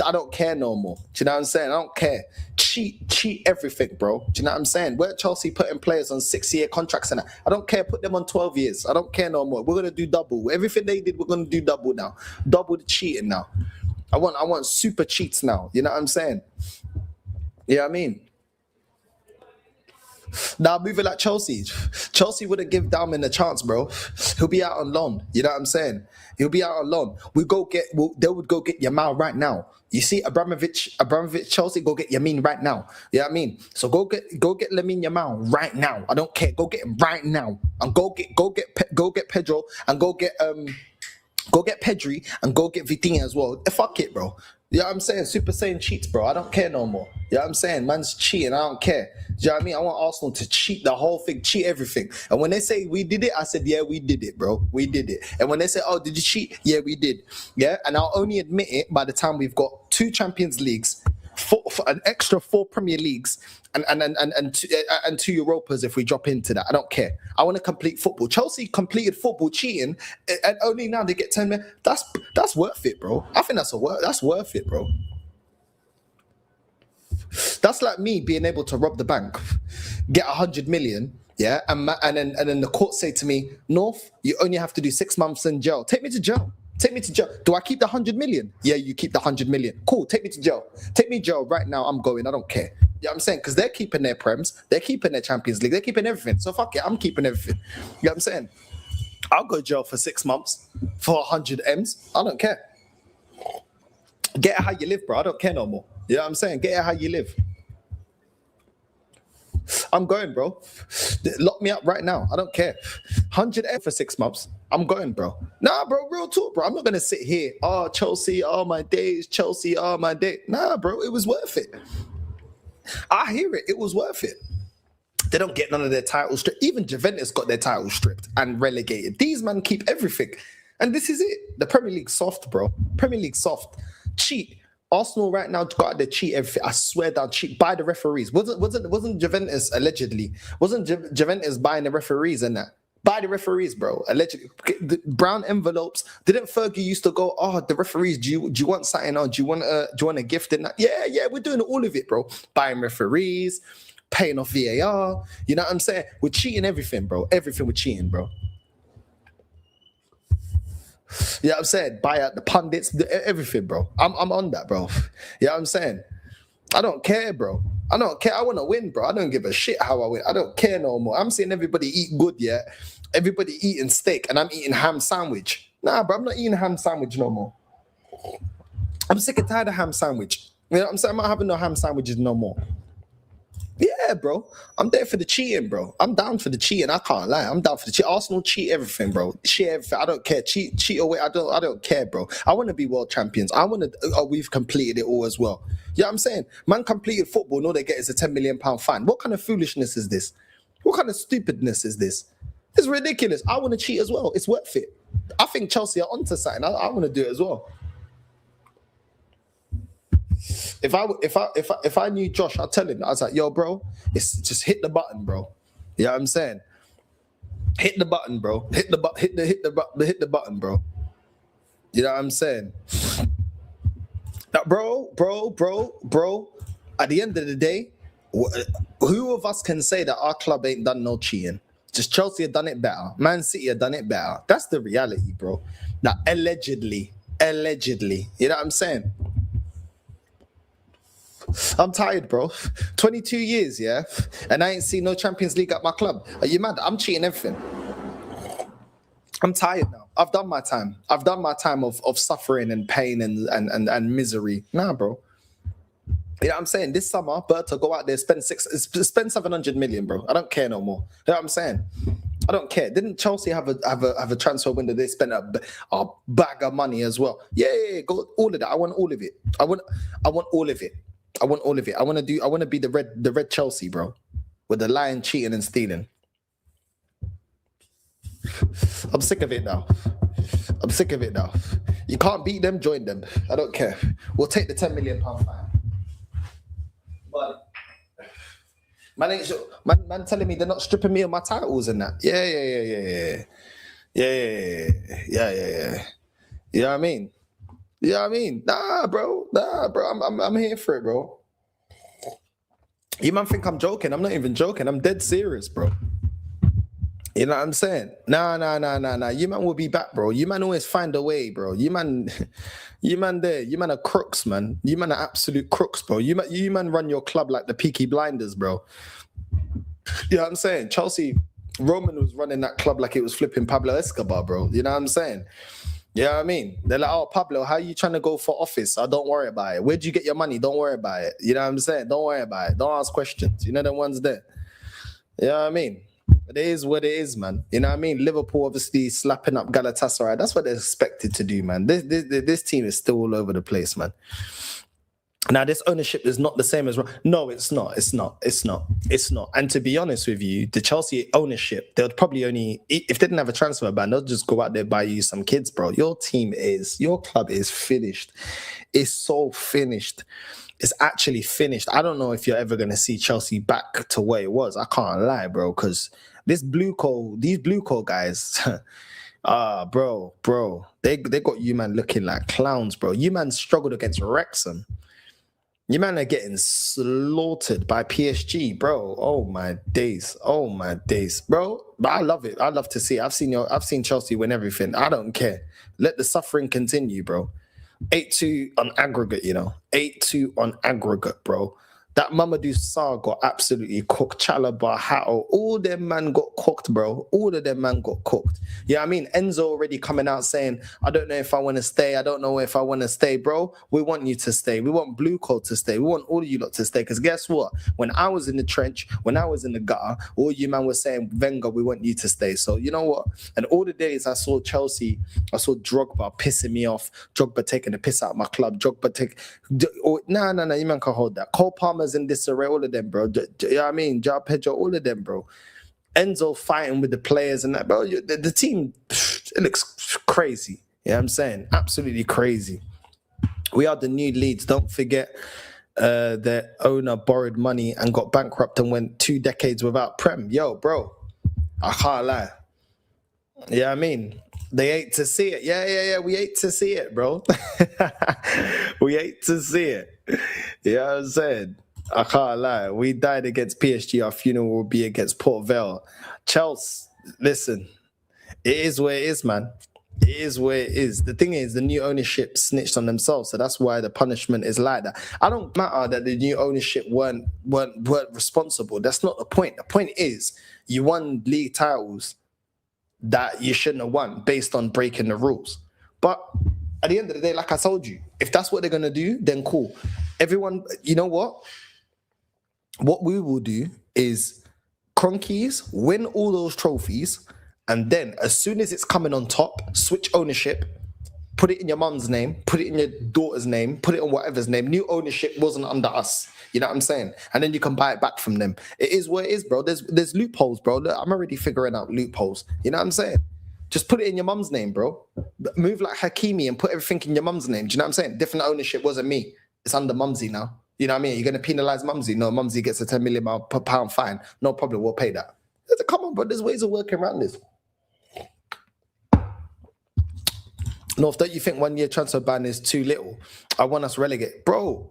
S7: I don't care no more. Do you know what I'm saying? I don't care. Cheat everything, bro. Do you know what I'm saying? We're Chelsea putting players on 6-year contracts and that. I don't care. Put them on 12 years. I don't care no more. We're gonna do double. Everything they did, we're gonna do double now. Double the cheating now. I want super cheats now. You know what I'm saying? Yeah, I mean. Now moving like Chelsea. Chelsea wouldn't give Dowman a chance, bro. He'll be out on loan. You know what I'm saying? He'll be out on loan. They would go get Yamal right now. You see Abramovich, Chelsea, go get Lamine right now. You know what I mean? So go get Lamine Yamal right now. I don't care. Go get him right now. And go get Pedro and go get Pedri and go get Vitinha as well. Fuck it, bro. You know what I'm saying? Super Saiyan cheats, bro. I don't care no more. You know what I'm saying? Man's cheating. I don't care. Do you know what I mean? I want Arsenal to cheat the whole thing, cheat everything. And when they say we did it, I said, yeah, we did it, bro. We did it. And when they say, oh, did you cheat? Yeah, we did. Yeah. And I'll only admit it by the time we've got 2 Champions Leagues, an extra 4 Premier Leagues, and 2 Europas if we drop into that. I don't care. I want to complete football. Chelsea completed football cheating, and only now they get 10 million. That's worth it, bro. I think that's worth it, bro. That's like me being able to rob the bank, get 100 million, yeah, and then the court say to me, North, you only have to do 6 months in jail. Take me to jail. Take me to jail. Do I keep the 100 million? Yeah, you keep the 100 million. Cool, take me to jail. Take me to jail right now. I'm going. I don't care. You know what I'm saying? Because they're keeping their Prems. They're keeping their Champions League. They're keeping everything. So fuck it. I'm keeping everything. You know what I'm saying? I'll go to jail for 6 months for 100 M's. I don't care. Get it how you live, bro. I don't care no more. You know what I'm saying? Get it how you live. I'm going, bro. Lock me up right now. I don't care. 100 M for 6 months. I'm going, bro. Nah, bro, real talk, bro. I'm not going to sit here. Oh, Chelsea, oh, my days. Chelsea, oh, my day. Nah, bro, it was worth it. I hear it. It was worth it. They don't get none of their titles stripped. Even Juventus got their titles stripped and relegated. These men keep everything. And this is it. The Premier League soft, bro. Premier League soft. Cheat. Arsenal right now got the cheat everything. I swear down, cheat by the referees. Wasn't Juventus allegedly? Wasn't Juventus buying the referees and that? By the referees, bro. Allegedly, the brown envelopes. Didn't Fergie used to go? Oh, the referees. Do you want something? Or do you want a gift in that? Yeah. We're doing all of it, bro. Buying referees, paying off VAR. You know what I'm saying? We're cheating everything, bro. Everything we're cheating, bro. You know what I'm saying? Buy out the pundits, everything, bro. I'm on that, bro. You know what I'm saying? I don't care, bro. I don't care. I want to win, bro. I don't give a shit how I win. I don't care no more. I'm seeing everybody eat good, yeah? Everybody eating steak and I'm eating ham sandwich. Nah, bro, I'm not eating ham sandwich no more. I'm sick and tired of ham sandwich. You know what I'm saying? I'm not having no ham sandwiches no more. Yeah, bro. I'm there for the cheating, bro. I'm down for the cheating. I can't lie. I'm down for the cheat. Arsenal cheat everything, bro. Cheat everything. I don't care. Cheat away. I don't care, bro. I want to be world champions. I want to. We've completed it all as well. You know what I'm saying? Man completed football. All they get is a £10 million fine. What kind of foolishness is this? What kind of stupidness is this? It's ridiculous. I want to cheat as well. It's worth it. I think Chelsea are onto something. I want to do it as well. If I knew Josh, I'd tell him. I was like, yo, bro, it's just hit the button, bro. You know what I'm saying? Hit the button, bro. Hit the button, bro. You know what I'm saying? Now, bro. At the end of the day, who of us can say that our club ain't done no cheating? Just Chelsea have done it better. Man City have done it better. That's the reality, bro. Now, allegedly. You know what I'm saying? I'm tired, bro. 22 years, yeah? And I ain't seen no Champions League at my club. Are you mad? I'm cheating everything. I'm tired now. I've done my time. I've done my time of suffering and pain and misery. Nah, bro. You know what I'm saying? This summer, Berta, go out there, spend 700 million, bro. I don't care no more. You know what I'm saying? I don't care. Didn't Chelsea have a transfer window? They spent a bag of money as well. Yeah, go all of that. I want all of it. I want all of it. I want all of it. I want to be the red Chelsea, bro, with the lying, cheating, and stealing. I'm sick of it now. You can't beat them, join them. I don't care. We'll take the £10 million fine. But man telling me they're not stripping me of my titles and that. Yeah. You know what I mean? You know what I mean? Nah, bro. I'm here for it, bro. You man think I'm joking? I'm not even joking. I'm dead serious, bro. You know what I'm saying? Nah. You man will be back, bro. You man always find a way, bro. You man there. You man are crooks, man. You man are absolute crooks, bro. You man run your club like the Peaky Blinders, bro. You know what I'm saying? Chelsea, Roman was running that club like it was flipping Pablo Escobar, bro. You know what I'm saying? You know what I mean? They're like, oh, Pablo, how you trying to go for office? Oh, don't worry about it. Where'd you get your money? Don't worry about it. You know what I'm saying? Don't worry about it. Don't ask questions. You know the ones there. You know what I mean? It is what it is, man. You know what I mean? Liverpool obviously slapping up Galatasaray. That's what they're expected to do, man. This team is still all over the place, man. Now, this ownership is not the same as... No, it's not. It's not. And to be honest with you, the Chelsea ownership, they'll probably only... If they didn't have a transfer ban, they'll just go out there and buy you some kids, bro. Your club is finished. It's so finished. It's actually finished. I don't know if you're ever going to see Chelsea back to where it was. I can't lie, bro, because these blue coal guys... bro, they got you, man, looking like clowns, bro. You, man, struggled against Wrexham. You, man, are getting slaughtered by PSG, bro. Oh my days, bro. But I love it. I love to see it. I've seen Chelsea win everything. I don't care. Let the suffering continue, bro. 8-2 on aggregate, 8-2 on aggregate, bro. That Mamadou Sarr got absolutely cooked. Chalobah, Hatto, all them man got cooked, bro. All of them man got cooked. Yeah, I mean, Enzo already coming out saying, I don't know if I want to stay. I don't know if I want to stay, bro. We want you to stay. We want Blue Coat to stay. We want all of you lot to stay. Because guess what? When I was in the trench, when I was in the gutter, all you man was saying, Wenger, we want you to stay. So you know what? And all the days I saw Chelsea, I saw Drogba pissing me off. Drogba taking the piss out of my club. No, you man can't hold that. Cole Palmer's in disarray, all of them, bro. You know what I mean? João Pedro, all of them, bro. Enzo fighting with the players and that, bro. The team, it looks crazy. You know what I'm saying? Absolutely crazy. We are the new Leeds. Don't forget their owner borrowed money and got bankrupt and went 2 decades without Prem. Yo, bro, I can't lie. Yeah, I mean, they hate to see it. Yeah. We hate to see it, bro. We hate to see it. You know what I'm saying? I can't lie. We died against PSG. Our funeral will be against Port Vale. Chelsea, listen, it is where it is, man. It is where it is. The thing is, the new ownership snitched on themselves, so that's why the punishment is like that. I don't matter that the new ownership weren't responsible. That's not the point. The point is, you won league titles that you shouldn't have won based on breaking the rules. But at the end of the day, like I told you, if that's what they're going to do, then cool. Everyone, you know what? What we will do is Cronkies win all those trophies, and then as soon as it's coming on top, switch ownership, put it in your mum's name, put it in your daughter's name, put it on whatever's name. New ownership wasn't under us. You know what I'm saying? And then you can buy it back from them. It is what it is, bro. There's loopholes, bro. I'm already figuring out loopholes. You know what I'm saying? Just put it in your mum's name, bro. Move like Hakimi and put everything in your mum's name. Do you know what I'm saying? Different ownership wasn't me. It's under Mumsy now. You know what I mean? You're going to penalise Mumsy. No, Mumsy gets a £10 million pound fine. No problem. We'll pay that. Come on, bro. There's ways of working around this. North, don't you think 1 year transfer ban is too little? I want us relegate. Bro,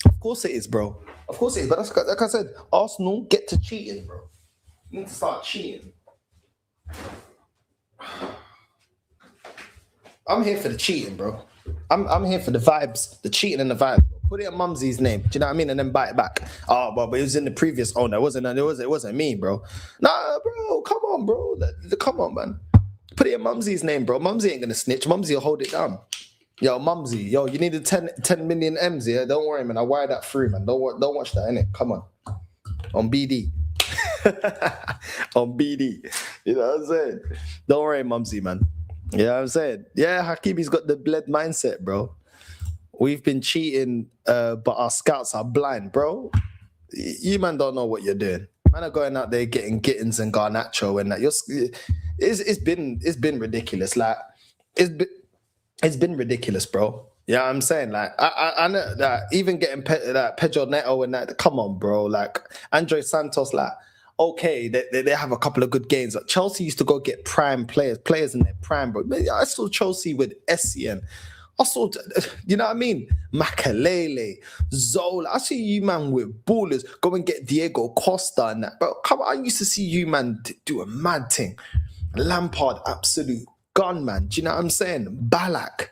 S7: of course it is, bro. Of course it is. But that's, like I said, Arsenal get to cheating, bro. You need to start cheating. I'm here for the cheating, bro. I'm here for the vibes, the cheating and the vibes. Put it on Mumsy's name. Do you know what I mean? And then buy it back. Oh, but it was in the previous owner. It wasn't me, bro. Nah, bro. Come on, bro. Come on, man. Put it in Mumsy's name, bro. Mumsy ain't gonna snitch. Mumsy will hold it down. Yo, Mumsy. Yo, you needed 10 million M's, yeah? Don't worry, man. I'll wire that through, man. Don't watch that, innit? Come on. On BD. On BD. You know what I'm saying? Don't worry, Mumsy, man. You know what I'm saying? Yeah, Hakimi's got the bled mindset, bro. We've been cheating, but our scouts are blind, bro. You man don't know what you're doing. Man are going out there getting Gittins and Garnacho and that. It's been ridiculous. Like it's been ridiculous, bro. Yeah, you know what I'm saying, like I know that even getting Pedro Neto and that. Come on, bro. Like Andre Santos, like. Okay, they have a couple of good games. Like Chelsea used to go get prime players in their prime, bro. I saw Chelsea with Essien. I saw, you know what I mean? Makalele, Zola. I see you, man, with ballers. Go and get Diego Costa and that. Bro, come on, I used to see you, man, do a mad thing. Lampard, absolute gun, man. Do you know what I'm saying? Ballack.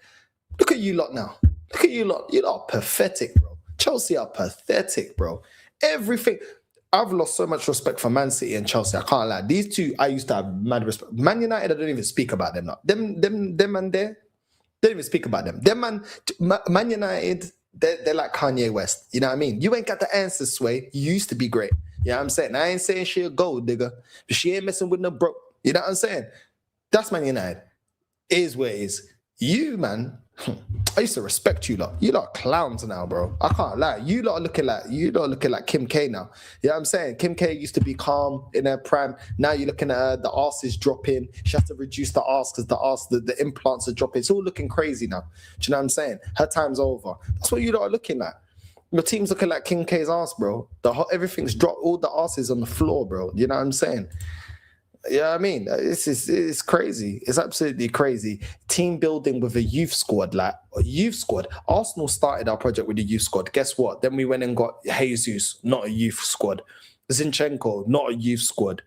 S7: Look at you lot now. Look at you lot. You lot are pathetic, bro. Chelsea are pathetic, bro. Everything. I've lost so much respect for Man City and Chelsea. I can't lie. These two, I used to have mad respect. Man United, I don't even speak about them now. Them man there, don't even speak about them. Man United, they're like Kanye West. You know what I mean? You ain't got the answers, Sway. You used to be great. You know what I'm saying? I ain't saying she a gold digger, but she ain't messing with no bro. You know what I'm saying? That's Man United. It is what it is. You, man, I used to respect you lot. You lot are clowns now, bro. I can't lie. You lot are looking like Kim K now. You know what I'm saying? Kim K used to be calm in her prime. Now you're looking at her, the arse is dropping. She has to reduce the arse because the implants are dropping. It's all looking crazy now. Do you know what I'm saying? Her time's over. That's what you lot are looking at. Your team's looking like Kim K's arse, bro. Everything's dropped. All the arse is on the floor, bro. You know what I'm saying? Yeah, I mean, it's crazy. It's absolutely crazy. Team building with a youth squad, like a youth squad. Arsenal started our project with a youth squad. Guess what? Then we went and got Jesus, not a youth squad. Zinchenko, not a youth squad.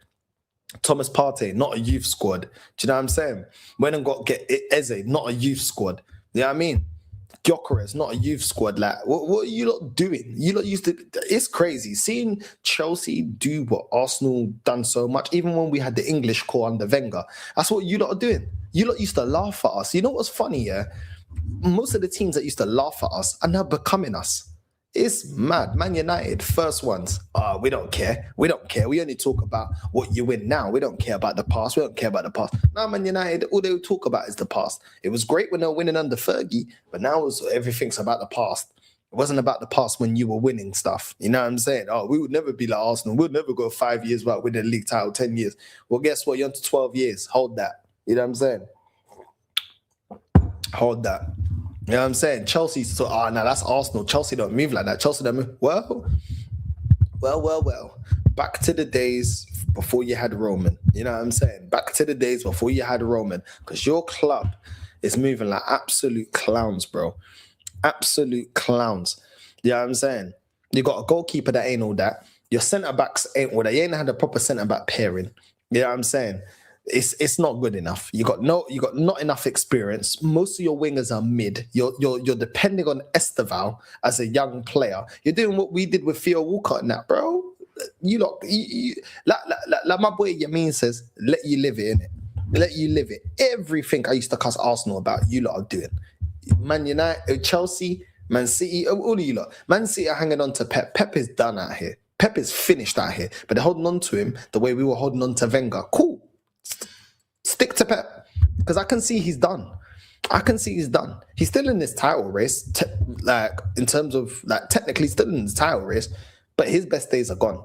S7: Thomas Partey, not a youth squad. Do you know what I'm saying? Went and get Eze, not a youth squad. You know what I mean? Gyökeres, not a youth squad. Like, what are you lot doing? You lot used to. It's crazy seeing Chelsea do what Arsenal done so much. Even when we had the English core under Wenger, that's what you lot are doing. You lot used to laugh at us. You know what's funny? Yeah, most of the teams that used to laugh at us are now becoming us. It's mad. Man United, first ones. We don't care. We don't care. We only talk about what you win now. We don't care about the past. We don't care about the past. Now, Man United, all they talk about is the past. It was great when they were winning under Fergie, but now everything's about the past. It wasn't about the past when you were winning stuff. You know what I'm saying? Oh, we would never be like Arsenal. We'll never go 5 years without winning a league title, 10 years. Well, guess what? You're on to 12 years. Hold that. You know what I'm saying? Hold that. You know what I'm saying? Chelsea, no, that's Arsenal. Chelsea don't move like that. Chelsea don't move. Well. Back to the days before you had Roman. You know what I'm saying? Back to the days before you had Roman. Because your club is moving like absolute clowns, bro. Absolute clowns. You know what I'm saying? You got a goalkeeper that ain't all that. Your centre-backs ain't all that. You ain't had a proper centre-back pairing. You know what I'm saying? It's not good enough. You got not enough experience. Most of your wingers are mid. You're depending on Esteval as a young player. You're doing what we did with Theo Walcott and that, bro. Like my boy Yamin says, let you live it, innit? Let you live it. Everything I used to cuss Arsenal about, you lot are doing. Man United, Chelsea, Man City, all of you lot. Man City are hanging on to Pep. Pep is done out here. Pep is finished out here. But they're holding on to him the way we were holding on to Wenger. Cool. Stick to Pep, because I can see he's done. He's still in this title race, in terms of technically still in the title race, but his best days are gone.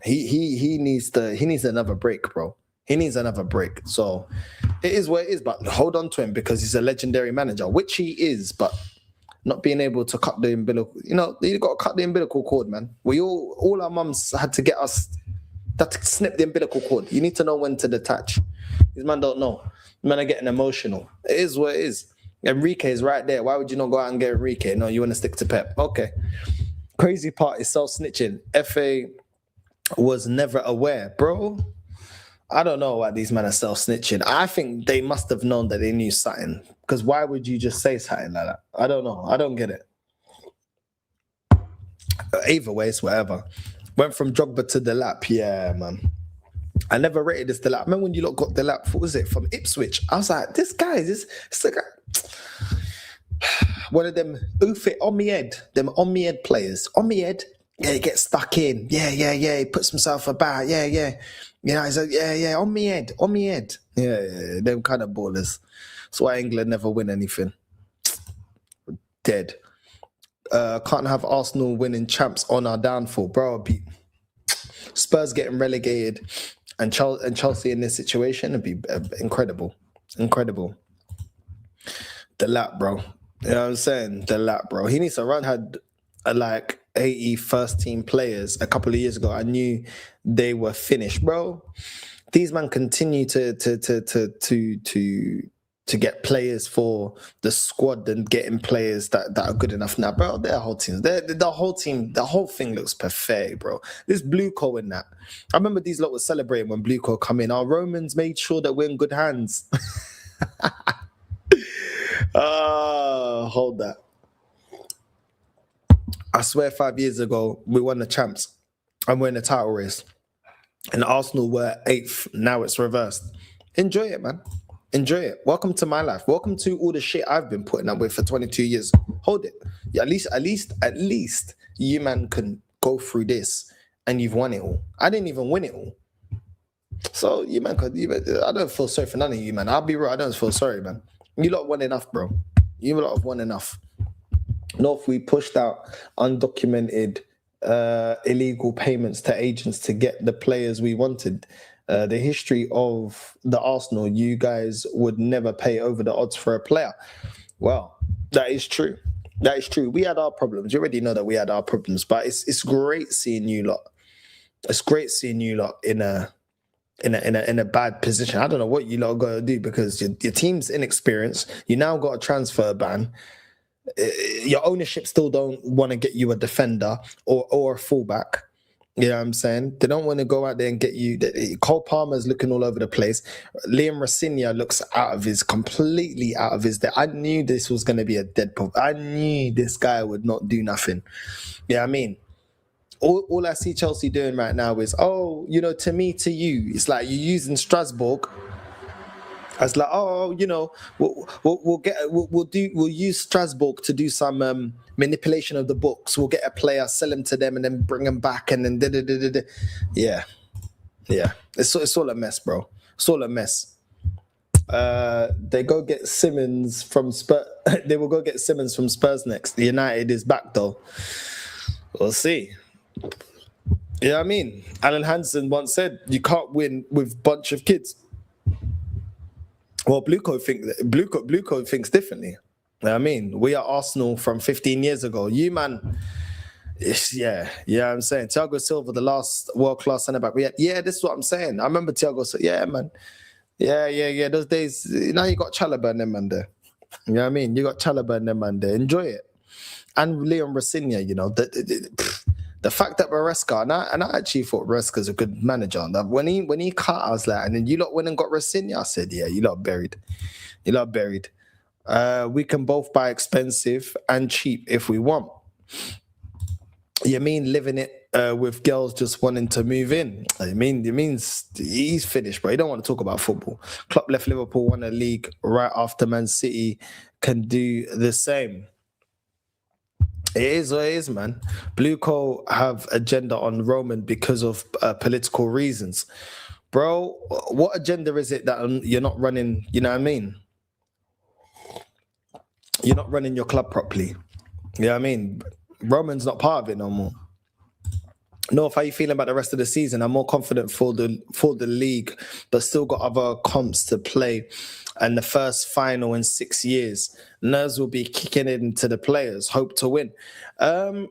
S7: He needs another break, bro. He needs another break. So it is what it is. But hold on to him because he's a legendary manager, which he is. But not being able to cut the umbilical, you got to cut the umbilical cord, man. We all our mums had to get us. That snip the umbilical cord. You need to know when to detach. These men don't know. Men are getting emotional. It is what it is. Enrique is right there. Why would you not go out and get Enrique? No, you want to stick to Pep. Okay. Crazy part is self-snitching. FA was never aware. Bro, I don't know why these men are self-snitching. I think they must have known that they knew something. Because why would you just say something like that? I don't know. I don't get it. Either way, it's whatever. Went from Drogba to Delap. Yeah, man. I never rated this Delap. Remember when you lot got Delap, what was it, from Ipswich? I was like, this guy, this the guy. One of them on me head players. On me head, yeah, he gets stuck in. Yeah. He puts himself about. Yeah. You know, he's like, yeah, on me head. Yeah, them kind of ballers. That's why England never win anything. Dead. Can't have Arsenal winning champs on our downfall, bro. Spurs getting relegated and Chelsea in this situation would be incredible. The lap, bro. You know what I'm saying? The lap, bro. He needs to run. Had 80 first team players a couple of years ago. I knew they were finished, bro. These men continue to get players for the squad and getting players that are good enough now, bro. Their whole team, the whole thing looks perfect, bro. This Blueco in that. I remember these lot were celebrating when Blueco come in. Our Romans made sure that we're in good hands. Hold that. I swear 5 years ago, we won the champs. and we're in the title race. And Arsenal were 8th. Now it's reversed. Enjoy it, man. Enjoy it. Welcome to my life. Welcome to all the shit I've been putting up with for 22 years. Hold it. Yeah, at least you man can go through this and you've won it all. I didn't even win it all. So you man could. I don't feel sorry for none of you, man. I'll be real. I don't feel sorry, man. You lot won enough, bro. You lot have won enough. North, we pushed out undocumented illegal payments to agents to get the players we wanted. The history of the Arsenal, you guys would never pay over the odds for a player. Well, that is true. That is true. We had our problems. You already know that we had our problems, but it's great seeing you lot. It's great seeing you lot in a bad position. I don't know what you lot are going to do because your team's inexperienced. You now got a transfer ban. Your ownership still don't want to get you a defender or a fullback. You know what I'm saying? They don't want to go out there and get you. Cole Palmer's looking all over the place. Liam Rossigna looks completely out of his depth. I knew this was going to be a dead pop. I knew this guy would not do nothing. Yeah, I mean, all I see Chelsea doing right now is, to me, to you. It's like you're using Strasbourg. I was like, we'll use Strasbourg to do some manipulation of the books. We'll get a player, sell him to them, and then bring him back, and then yeah. It's all a mess, bro. It's all a mess. They go get Simmons from Spurs. They will go get Simmons from Spurs next. United is back though. We'll see. You know what I mean? Alan Hansen once said, "You can't win with a bunch of kids." Well, Blue Code thinks differently. You know what I mean? We are Arsenal from 15 years ago. You, man, yeah, I'm saying. Thiago Silva, the last world-class centre-back. Yeah, this is what I'm saying. I remember Thiago Silva. Yeah, man. Yeah. Those days, now you got Chalobah and them man there. You know what I mean? You got Chalobah and them man there. Enjoy it. And Leon Rossigna, the fact that Maresca, and I actually thought Maresca's a good manager. When he cut, I was like, and then you lot went and got Rossigna. I said, yeah, you lot buried. You lot buried. We can both buy expensive and cheap if we want. You mean living it with girls just wanting to move in? It means he's finished, bro. You don't want to talk about football. Klopp left Liverpool, won a league right after Man City can do the same. It is what it is, man. Blue Coal have agenda on Roman because of political reasons. Bro, what agenda is it that you're not running, you know what I mean? You're not running your club properly. You know what I mean? Roman's not part of it no more. North, how you feeling about the rest of the season? I'm more confident for the league, but still got other comps to play. And the first final in 6 years, nerves will be kicking into the players. Hope to win. I'm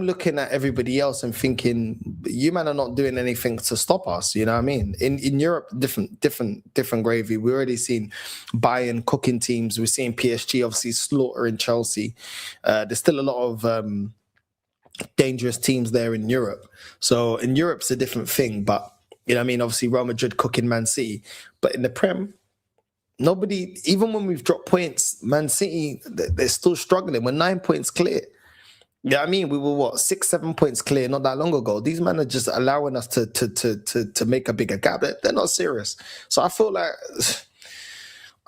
S7: looking at everybody else and thinking, you man are not doing anything to stop us. You know what I mean? In Europe, different gravy. We already seen Bayern cooking teams. We're seeing PSG obviously slaughtering Chelsea. There's still a lot of dangerous teams there in Europe. So in Europe's a different thing, but you know what I mean? Obviously Real Madrid cooking Man City, but in the Prem, nobody, even when we've dropped points, Man City, they're still struggling. We're 9 points clear. Yeah, I mean, we were 6-7 points clear not that long ago. These men are just allowing us to make a bigger gap. They're not serious. So I feel like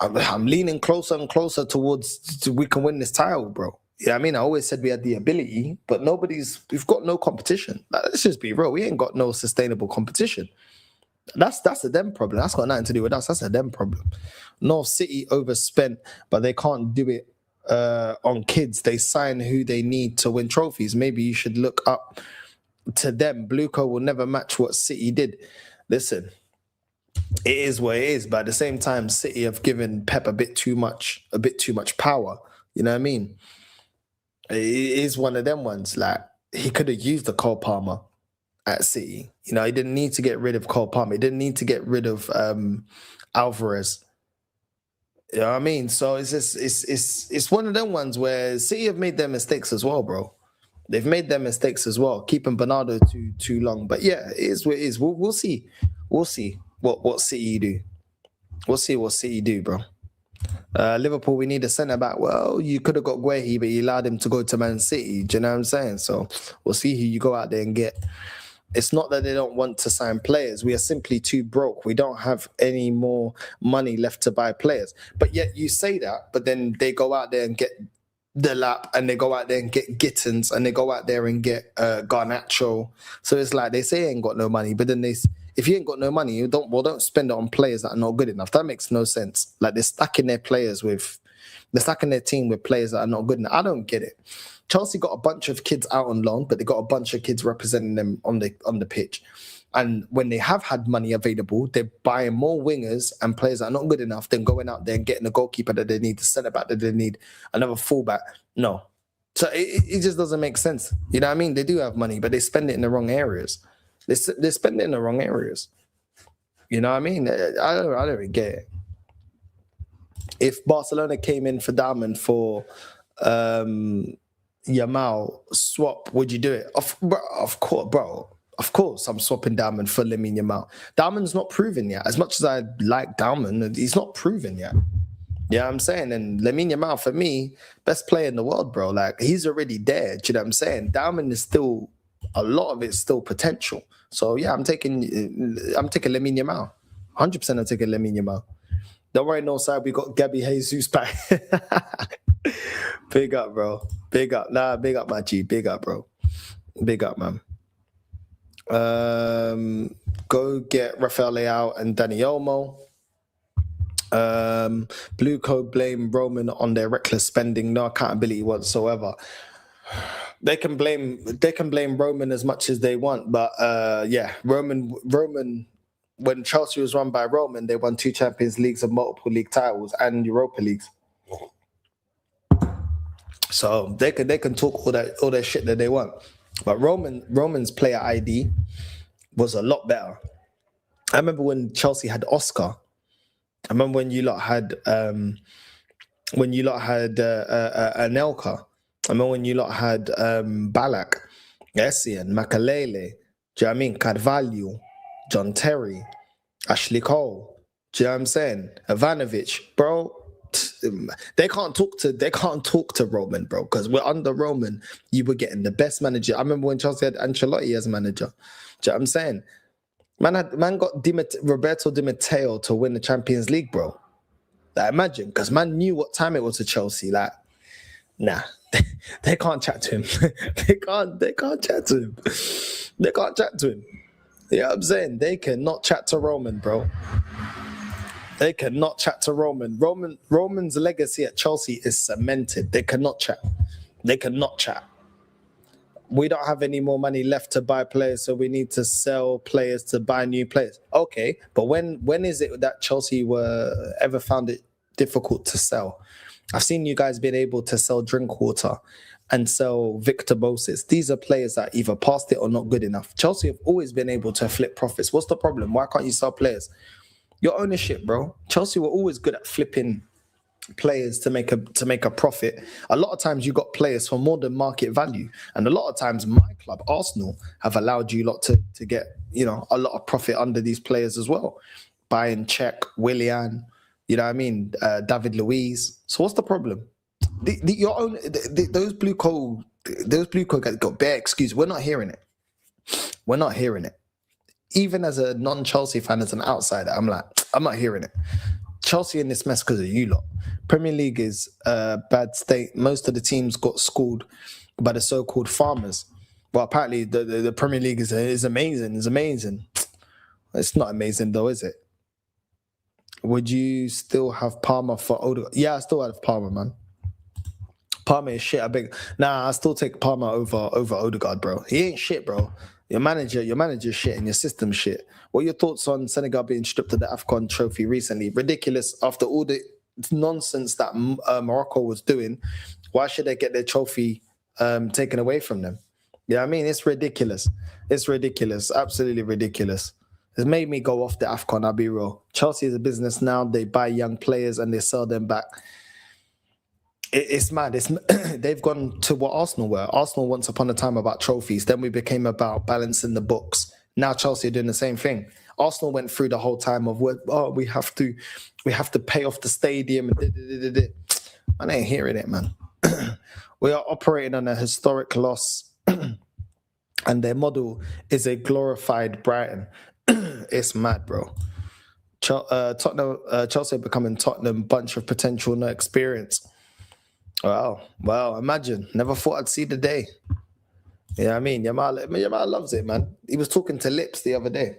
S7: I'm leaning closer and closer towards we can win this title, bro. Yeah, I mean, I always said we had the ability, but we've got no competition. Like, let's just be real. We ain't got no sustainable competition. That's a them problem. That's got nothing to do with us. That's a them problem. North City overspent, but they can't do it on kids. They sign who they need to win trophies. Maybe you should look up to them. Bluco will never match what City did. Listen, it is what it is, but at the same time, City have given Pep a bit too much power. You know what I mean? It is one of them ones. Like, he could have used the Cole Palmer at City. You know, he didn't need to get rid of Cole Palmer. He didn't need to get rid of Alvarez. You know what I mean? So it's one of them ones where City have made their mistakes as well, bro. They've made their mistakes as well, keeping Bernardo too long. But yeah, it is what it is. We'll see. We'll see what City do. We'll see what City do, bro. Liverpool, we need a centre back. Well, you could have got Guehi, but you allowed him to go to Man City. Do you know what I'm saying? So we'll see who you go out there and get. It's not that they don't want to sign players. We are simply too broke. We don't have any more money left to buy players. But yet you say that, but then they go out there and get the lap, and they go out there and get Gittins, and they go out there and get Garnacho. So it's like they say ain't got no money, but then if you ain't got no money, you don't spend it on players that are not good enough. That makes no sense. Like they're stacking their team with players that are not good enough. I don't get it. Chelsea got a bunch of kids out on loan, but they got a bunch of kids representing them on the pitch. And when they have had money available, they're buying more wingers and players that are not good enough than going out there and getting a goalkeeper that they need, the centre back that they need, another fullback. No. So it just doesn't make sense. You know what I mean? They do have money, but they spend it in the wrong areas. They spend it in the wrong areas. You know what I mean? I don't really get it. If Barcelona came in for Dowman for Yamal swap, would you do it? Of course, bro. Of course, I'm swapping Dowman for Lamine Yamal. Dowman's not proven yet. As much as I like Dowman, he's not proven yet. You know what I'm saying? And Lamine Yamal, for me, best player in the world, bro. Like, he's already there. Do you know what I'm saying? Dowman is still, a lot of it's still potential. So, yeah, I'm taking Lamine Yamal. 100% I'm taking Lamine Yamal. Don't worry, Northside, we got Gabby Jesus back. Big up, bro. Big up. Nah, big up, my G. Big up, bro. Big up, man. Go get Rafael Leao and Dani Olmo. Blue Code blame Roman on their reckless spending. No accountability whatsoever. They can blame Roman as much as they want, but yeah, Roman. When Chelsea was run by Roman, they won 2 Champions Leagues and multiple league titles and Europa Leagues. So they can talk all that shit that they want. But Roman's player ID was a lot better. I remember when Chelsea had Oscar. I remember when you lot had Anelka. I remember when you lot had Ballack, Essien, Makalele, do you know what I mean? Carvalho, John Terry, Ashley Cole. Do you know what I'm saying? Ivanovic, bro. They can't talk to Roman, bro, because we're under Roman. You were getting the best manager. I remember when Chelsea had Ancelotti as manager. Do you know what I'm saying? Man got Roberto Di Matteo to win the Champions League, bro. Like, imagine, because man knew what time it was to Chelsea. Like, nah, they can't chat to him. They can't chat to him. They can't chat to him. You know what I'm saying? They cannot chat to Roman, bro. They cannot chat to Roman. Roman's legacy at Chelsea is cemented. They cannot chat. They cannot chat. We don't have any more money left to buy players, so we need to sell players to buy new players. Okay, but when is it that Chelsea were ever found it difficult to sell? I've seen you guys being able to sell Drinkwater and sell Victor Moses. These are players that either passed it or not good enough. Chelsea have always been able to flip profits. What's the problem? Why can't you sell players? Your ownership, bro. Chelsea were always good at flipping players to make a profit. A lot of times you got players for more than market value, and a lot of times my club Arsenal have allowed you lot to get, you know, a lot of profit under these players as well, buying Czech, Willian, you know what I mean, David Luiz. So what's the problem? Those blue coat guys got bare excuse. We're not hearing it. Even as a non-Chelsea fan, as an outsider, I'm like, I'm not hearing it. Chelsea in this mess because of you lot. Premier League is a bad state. Most of the teams got schooled by the so-called farmers. Well, apparently the Premier League is amazing. It's amazing. It's not amazing though, is it? Would you still have Palmer for Ødegaard? Yeah, I still have Palmer, man. Palmer is shit. I still take Palmer over Ødegaard, bro. He ain't shit, bro. Your manager's shit and your system's shit. What are your thoughts on Senegal being stripped of the AFCON trophy recently? Ridiculous. After all the nonsense that Morocco was doing, why should they get their trophy taken away from them? Yeah, I mean, it's ridiculous. It's ridiculous. Absolutely ridiculous. It's made me go off the AFCON, I'll be real. Chelsea is a business now. They buy young players and they sell them back. It's mad. They've gone to what Arsenal were. Arsenal once upon a time about trophies. Then we became about balancing the books. Now Chelsea are doing the same thing. Arsenal went through the whole time of we have to pay off the stadium. I ain't hearing it, man. We are operating on a historic loss, and their model is a glorified Brighton. It's mad, bro. Tottenham, Chelsea are becoming Tottenham, bunch of potential, no experience. Wow, imagine. Never thought I'd see the day. Yeah, you know I mean, Yamal loves it, man. He was talking to Lips the other day.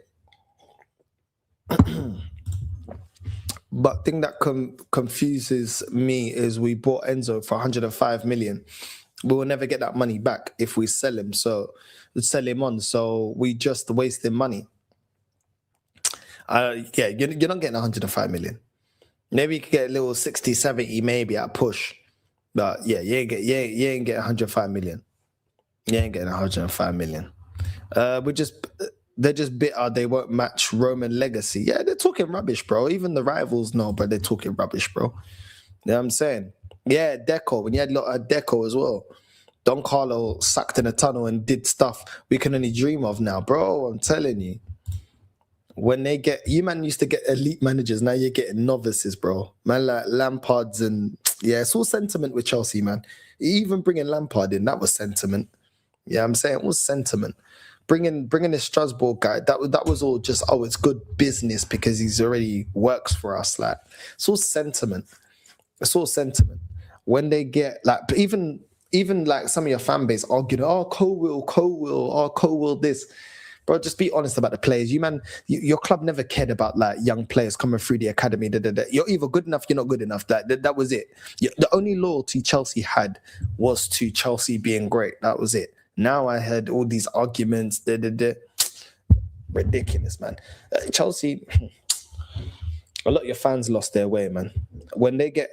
S7: But thing that confuses me is we bought Enzo for 105 million. We will never get that money back if we sell him. So we just wasting money. You're not getting 105 million. Maybe you could get a little 60, 70, maybe at push. But yeah, you ain't getting 105 million. You ain't getting 105 million. They're just bitter. They won't match Roman legacy. Yeah, they're talking rubbish, bro. Even the rivals know, but they're talking rubbish, bro. You know what I'm saying? Yeah, Deco. When you had a lot of Deco as well. Don Carlo sucked in a tunnel and did stuff we can only dream of now, bro. I'm telling you. When they get... You man used to get elite managers. Now you're getting novices, bro. Man like Lampard's and... Yeah, it's all sentiment with Chelsea, man. Even bringing Lampard in, that was sentiment. Yeah, I'm saying it was sentiment. Bringing this Strasbourg guy, that was all just, it's good business because he's already works for us. Like, it's all sentiment. It's all sentiment. When they get, like, even like some of your fan base arguing, co-will this. Bro, just be honest about the players. Your club never cared about like young players coming through the academy. You're either good enough, you're not good enough. That was it. The only loyalty Chelsea had was to Chelsea being great. That was it. Now I heard all these arguments. Ridiculous, man. Chelsea, a lot of your fans lost their way, man. When they get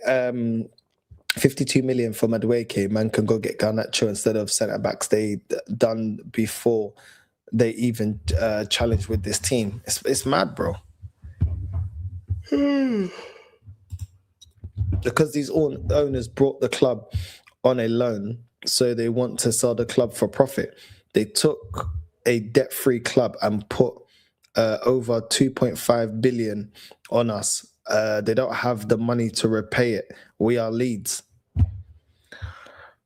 S7: 52 million for Madueke, man can go get Garnacho instead of centre-backs they done before they even challenged with this team. It's mad, bro. Because these owners brought the club on a loan, so they want to sell the club for profit. They took a debt-free club and put over 2.5 billion on us. They don't have the money to repay it. We are Leeds.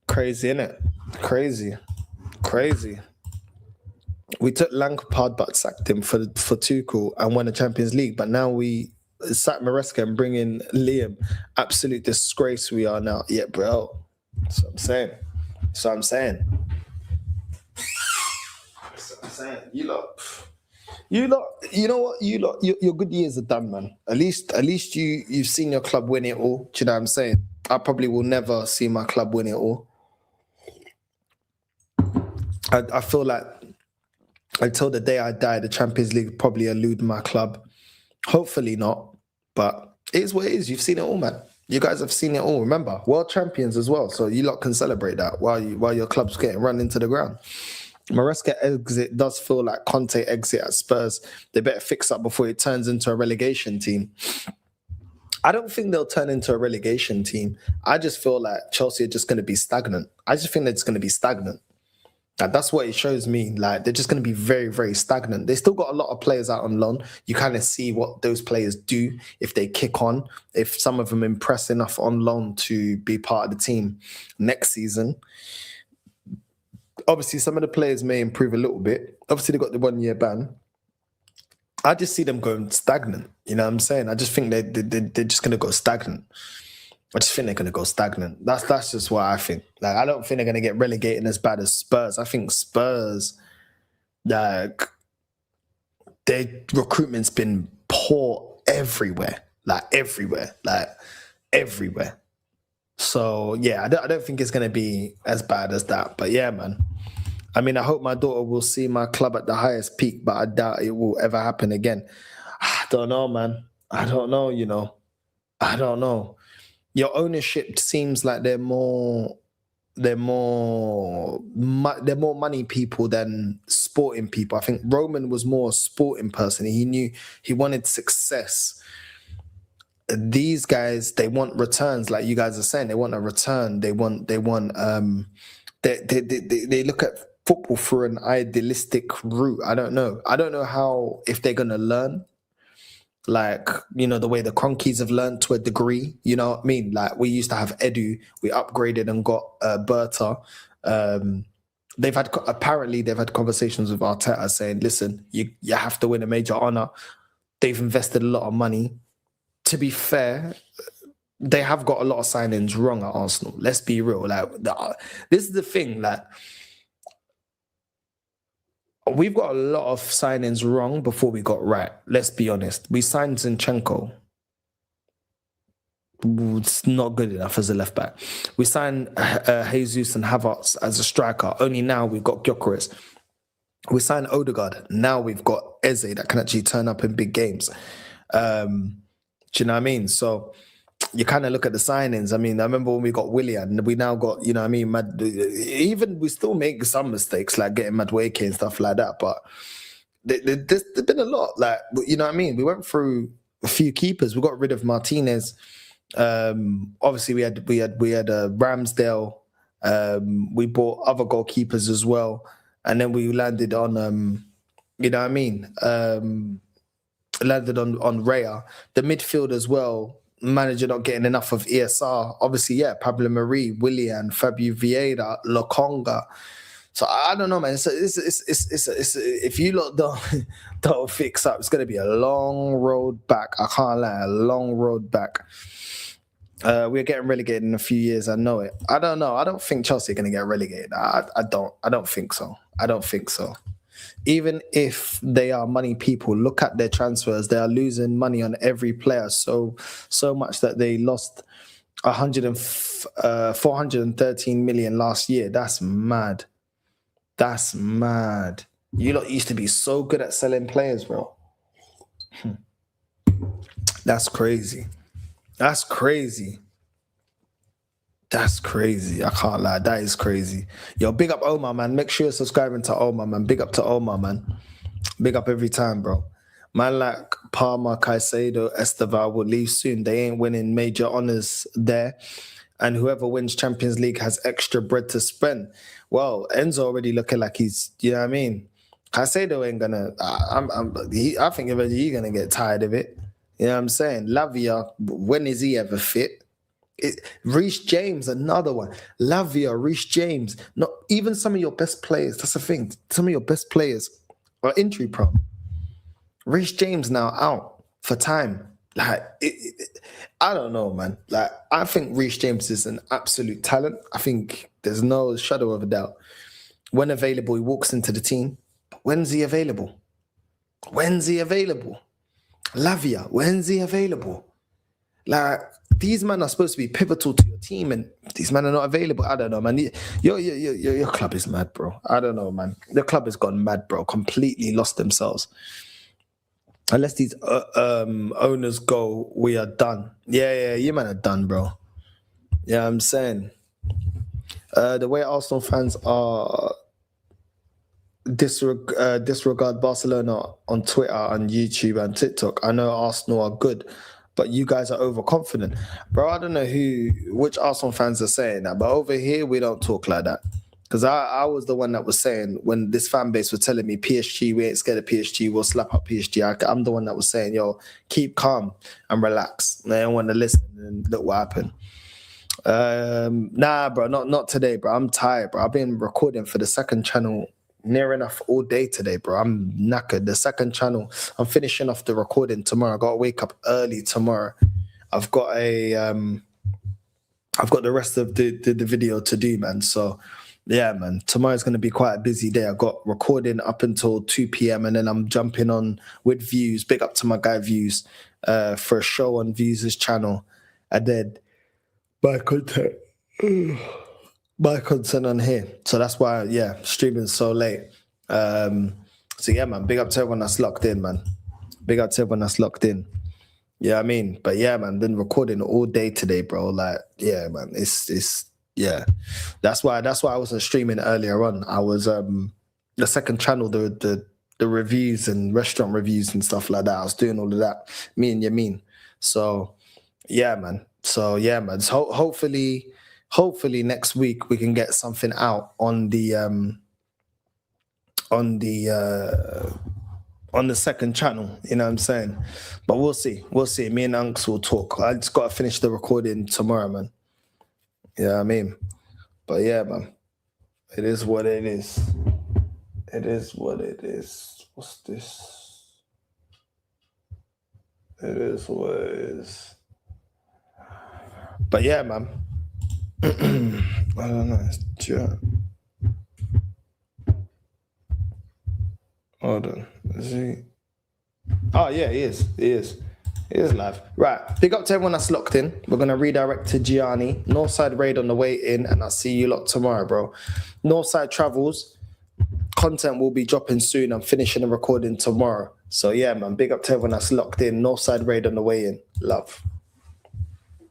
S7: Crazy, innit? Crazy. We took Lampard but sacked him for Tuchel and won the Champions League. But now we sack Maresca and bring in Liam. Absolute disgrace we are now. Yeah, bro. That's what I'm saying. You lot, you know what? Your good years are done, man. At least you've seen your club win it all. Do you know what I'm saying? I probably will never see my club win it all. I feel like until the day I die, the Champions League will probably elude my club. Hopefully not, but it is what it is. You've seen it all, man. You guys have seen it all. Remember, world champions as well. So you lot can celebrate that while your club's getting run into the ground. Maresca exit does feel like Conte exit at Spurs. They better fix up before it turns into a relegation team. I don't think they'll turn into a relegation team. I just feel like Chelsea are just going to be stagnant. I just think they're just going to be stagnant. That's what it shows me. Like, they're just going to be very, very stagnant. They still got a lot of players out on loan. You kind of see what those players do if they kick on, if some of them impress enough on loan to be part of the team next season. Obviously, some of the players may improve a little bit. Obviously, they got the 1-year ban. I just see them going stagnant. You know what I'm saying? I just think they're just going to go stagnant. I just think they're going to go stagnant. That's just what I think. Like, I don't think they're going to get relegated as bad as Spurs. I think Spurs, like, their recruitment's been poor everywhere. So, yeah, I don't think it's going to be as bad as that. But, yeah, man. I mean, I hope my daughter will see my club at the highest peak, but I doubt it will ever happen again. I don't know, man. I don't know, you know. I don't know. Your ownership seems like they're more money people than sporting people. I think Roman was more a sporting person. He knew he wanted success. These guys, they want returns, like you guys are saying. They want a return. They look at football through an idealistic route. I don't know. I don't know how, if they're going to learn, like, you know, the way the Cronkies have learned to a degree. You know what I mean? Like, we used to have Edu. We upgraded and got Berta. Apparently they've had conversations with Arteta saying, listen, you have to win a major honour. They've invested a lot of money. To be fair, they have got a lot of signings wrong at Arsenal. Let's be real. Like, this is the thing. Like, we've got a lot of signings wrong before we got right. Let's be honest. We signed Zinchenko. It's not good enough as a left back. We signed Jesus and Havertz as a striker. Only now we've got Gyökeres. We signed Ødegaard. Now we've got Eze that can actually turn up in big games. Do you know what I mean? So you kind of look at the signings. I mean, I remember when we got Willian, we now got, you know what I mean, even we still make some mistakes, like getting Madueke and stuff like that. But there's been a lot, like, you know what I mean? We went through a few keepers. We got rid of Martinez. Obviously we had Ramsdale. We bought other goalkeepers as well, and then we landed on you know what I mean, landed on Raya. The midfield as well, manager not getting enough of ESR. Obviously, yeah, Pablo Mari, Willian, Fabio Vieira, Lokonga. So I don't know, man. So it's if you lot don't fix up, it's going to be a long road back. I can't lie, a long road back. We're getting relegated in a few years. I know it. I don't know. I don't think Chelsea are going to get relegated. I don't think so. I don't think so. Even if they are money people, look at their transfers. They are losing money on every player so much that they lost 413 million last year. That's mad. That's mad. You lot used to be so good at selling players, bro. That's crazy. That's crazy. That's crazy. I can't lie. That is crazy. Yo, big up Omar, man. Make sure you're subscribing to Omar, man. Big up to Omar, man. Big up every time, bro. Man like Palmer, Caicedo, Esteval will leave soon. They ain't winning major honours there. And whoever wins Champions League has extra bread to spend. Well, Enzo already looking like he's, you know what I mean? Caicedo ain't gonna, I think eventually he's gonna get tired of it. You know what I'm saying? Lavia, when is he ever fit? Reece James, another one. Lavia, Reece James. Not even some of your best players. That's the thing. Some of your best players are injury prone. Reece James now out for time. Like, I don't know, man. Like, I think Reece James is an absolute talent. I think there's no shadow of a doubt. When available, he walks into the team. When's he available? When's he available? Lavia, when's he available? Like, these men are supposed to be pivotal to your team, and these men are not available. I don't know, man. Your club is mad, bro. I don't know, man. The club has gone mad, bro. Completely lost themselves. Unless these owners go, we are done. Yeah, you man are done, bro. Yeah, I'm saying. The way Arsenal fans are disregard Barcelona on Twitter, on YouTube and TikTok. I know Arsenal are good, but you guys are overconfident. Bro, I don't know which Arsenal fans are saying that, but over here, we don't talk like that. Because I was the one that was saying, when this fan base was telling me, PSG, we ain't scared of PSG, we'll slap up PSG. I'm the one that was saying, yo, keep calm and relax. They don't want to listen, and look what happened. Nah, bro, not today, bro. I'm tired, bro. I've been recording for the second channel near enough all day today, bro. I'm knackered. The second channel, I'm finishing off the recording tomorrow. I got to wake up early tomorrow. I've got the rest of the video to do, man. So, yeah, man, tomorrow's going to be quite a busy day. I got recording up until 2 p.m. and then I'm jumping on with Views. Big up to my guy Views for a show on Views' channel. And then my content on here. So that's why, yeah, streaming so late. So yeah, man, big up to everyone that's locked in, man. Big up to everyone that's locked in. Yeah, I mean, but yeah, man, been recording all day today, bro. Like, yeah, man, it's yeah. That's why I wasn't streaming earlier on. I was the second channel, the reviews and restaurant reviews and stuff like that. I was doing all of that. Me and Yamin. So yeah, man. So hopefully next week we can get something out on the on the second channel. You know what I'm saying? But we'll see. We'll see. Me and Unks will talk. I just got to finish the recording tomorrow, man. You know what I mean? But yeah, man. It is what it is. It is what it is. What's this? It is what it is. But yeah, man. I don't know. It's just... Hold on. Is he? Oh, yeah, he is. He is. He is live. Right. Big up to everyone that's locked in. We're going to redirect to Gianni. Northside raid on the way in, and I'll see you lot tomorrow, bro. Northside travels. Content will be dropping soon. I'm finishing the recording tomorrow. So, yeah, man. Big up to everyone that's locked in. Northside raid on the way in. Love.